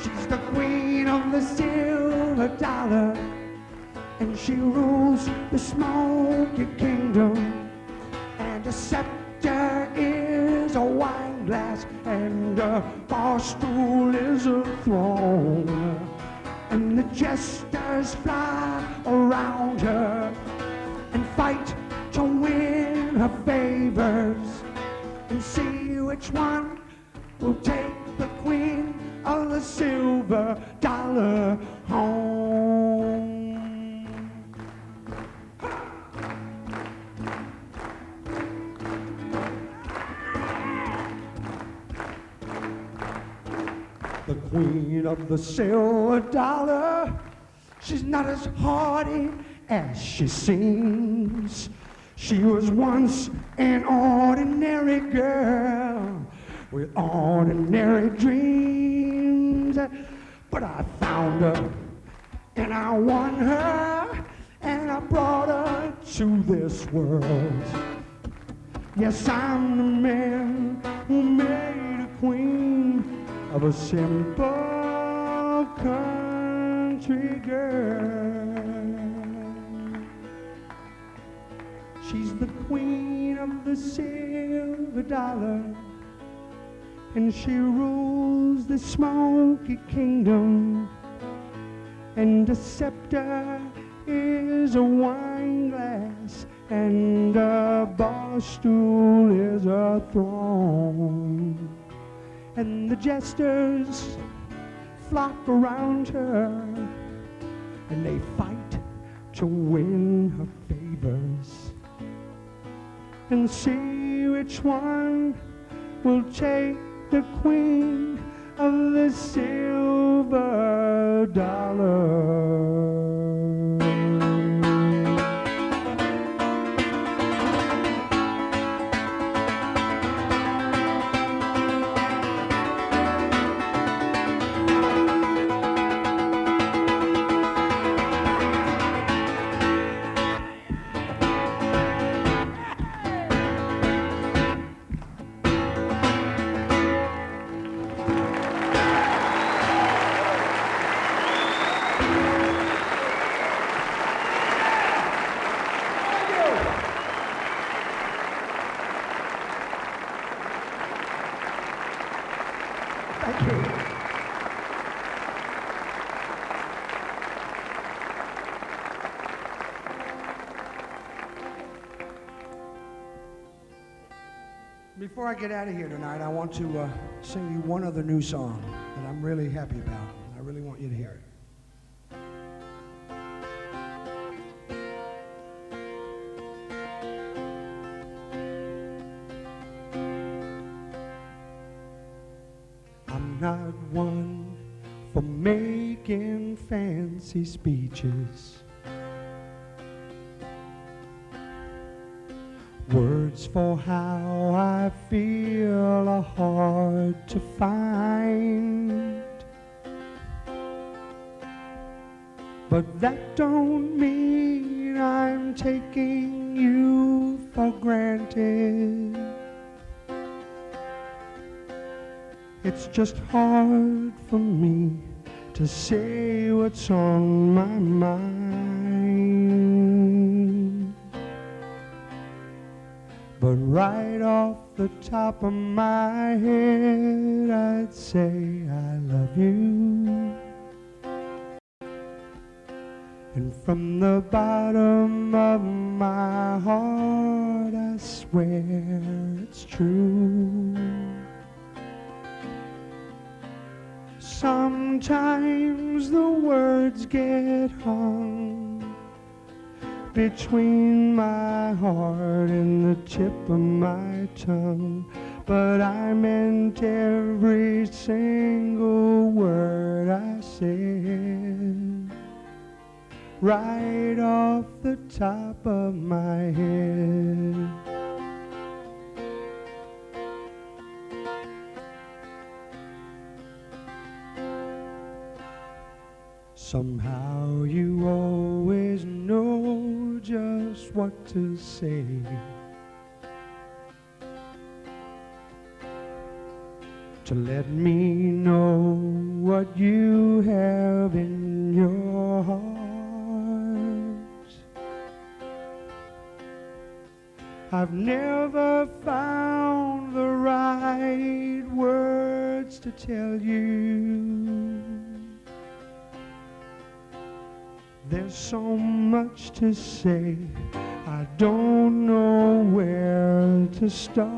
She's the queen of the silver dollar, and she rules the smoky kingdom. And a scepter is a wine glass, and a bar stool is a throne. And the jesters fly around her and fight to win her favors, and see which one will take the queen of the silver dollar home. The queen of the silver dollar, she's not as hardy as she seems. She was once an ordinary girl with ordinary dreams. But I found her and I won her, and I brought her to this world. Yes, I'm the man who made a queen of a simple country girl. She's the queen of the silver dollar, and she rules the smoky kingdom. And a scepter is a wine glass, and a bar stool is a throne. And the jesters flock around her, and they fight to win her favors, and see which one will take the queen of the silver dollar. Before I get out of here tonight, I want to sing you one other new song that I'm really happy about. I really want you to hear it. I'm not one for making fancy speeches. Words for how I feel are hard to find. but that don't mean I'm taking you for granted. It's just hard for me to say what's on my mind. But right off the top of my head, I'd say I love you. And from the bottom of my heart, I swear it's true. Sometimes the words get hung between my heart and the tip of my tongue, but I meant every single word I said, right off the top of my head. Somehow you always know just what to say. To let me know what you have in your heart. I've never found the right words to tell you. There's so much to say, I don't know where to start.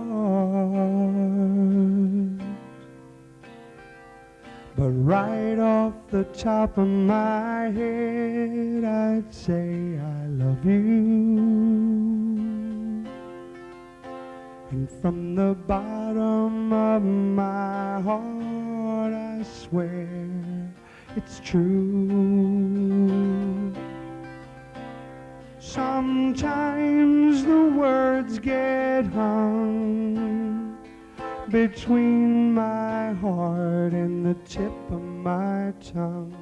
But right off the top of my head, I'd say I love you. And from the bottom of my heart, I swear it's true. Sometimes the words get hung between my heart and the tip of my tongue,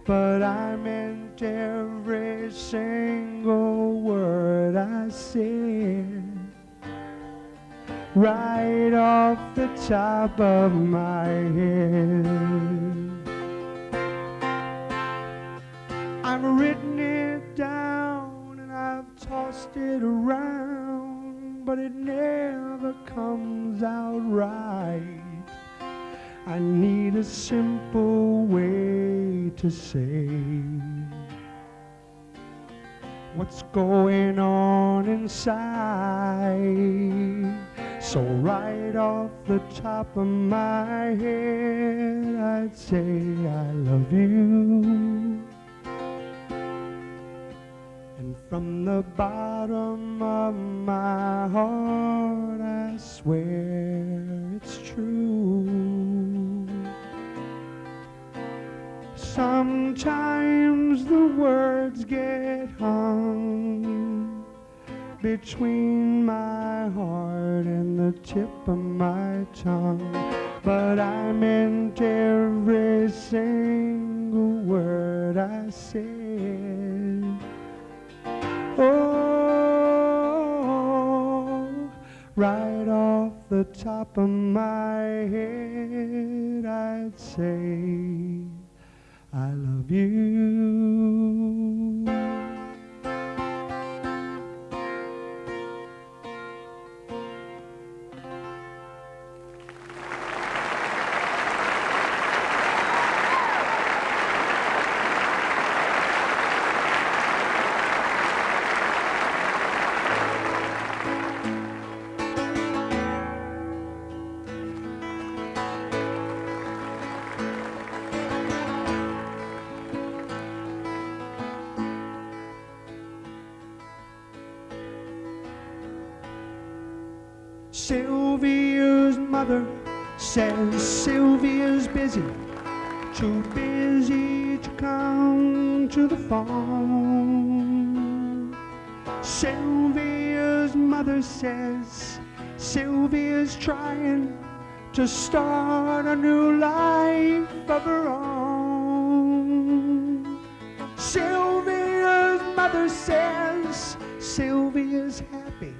but I meant every single word I said, right off the top of my head. I've written it down and I've tossed it around, but it never comes out right. I need a simple way to say what's going on inside. So right off the top of my head, I'd say I love you. And from the bottom of my heart, I swear it's true. Sometimes the words get hung between my heart and the tip of my tongue, but I meant every single word I said. Oh, right off the top of my head, I'd say I love you. Sylvia's mother says Sylvia's busy, too busy to come to the phone. Sylvia's mother says Sylvia's trying to start a new life of her own. Sylvia mother says Sylvia's happy,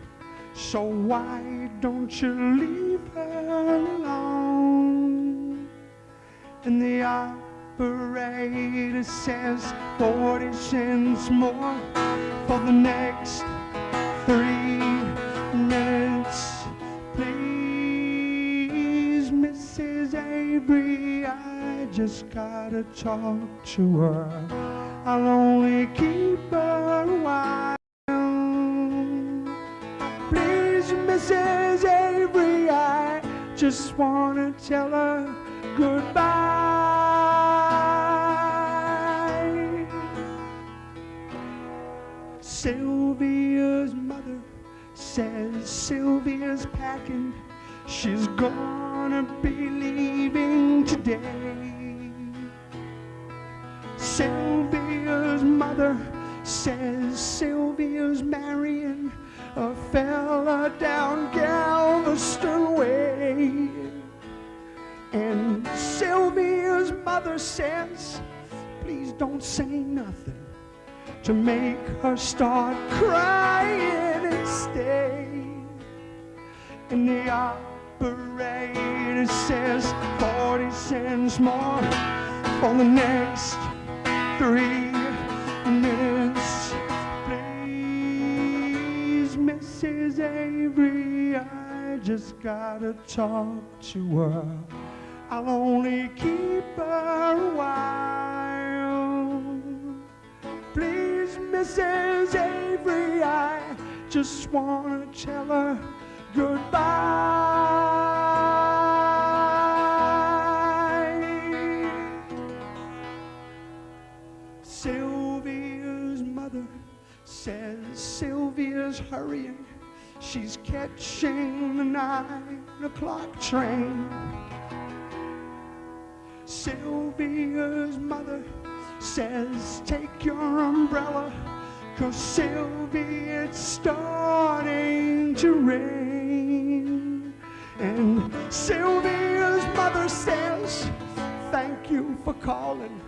so why don't you leave her alone? And the operator says 40 cents more for the next 3 minutes. Please, Mrs. Avery, I just gotta talk to her. I'll only keep her a while. Please, Mrs. Avery, I just wanna tell her goodbye. Sylvia's mother says Sylvia's packing. She's gonna be leaving today. Sylvia's mother says Sylvia's marrying a fella down Galveston Way. And Sylvia's mother says, please don't say nothing to make her start crying and stay. And the operator says 40 cents more for the next 3 minutes. Please, Mrs. Avery, I just gotta talk to her. I'll only keep her a while. Please, Mrs. Avery, I just wanna tell her goodbye. Sylvia's mother says Sylvia's hurrying. She's catching the 9 o'clock train. Sylvia's mother says take your umbrella, 'cause Sylvia, it's starting to rain. And Sylvia's mother says thank you for calling,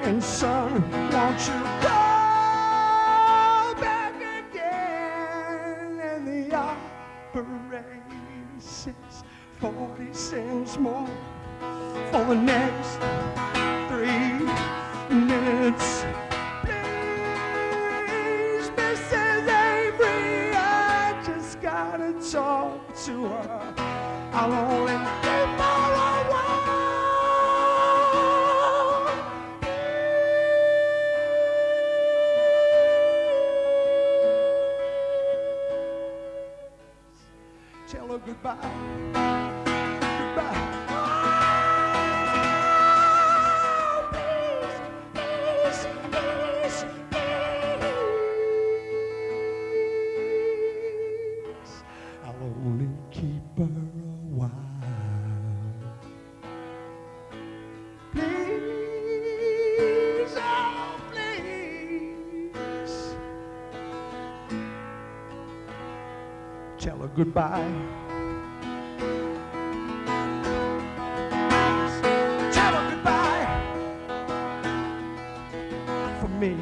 and son, won't you call back again? And the operator says 40 cents more for the next 3 minutes. Please, Mrs. Avery, I just gotta talk to her. I'll only keep her a while. Tell her goodbye. Goodbye. I'll only keep her a while. Please, oh please, tell her goodbye. Tell her goodbye for me.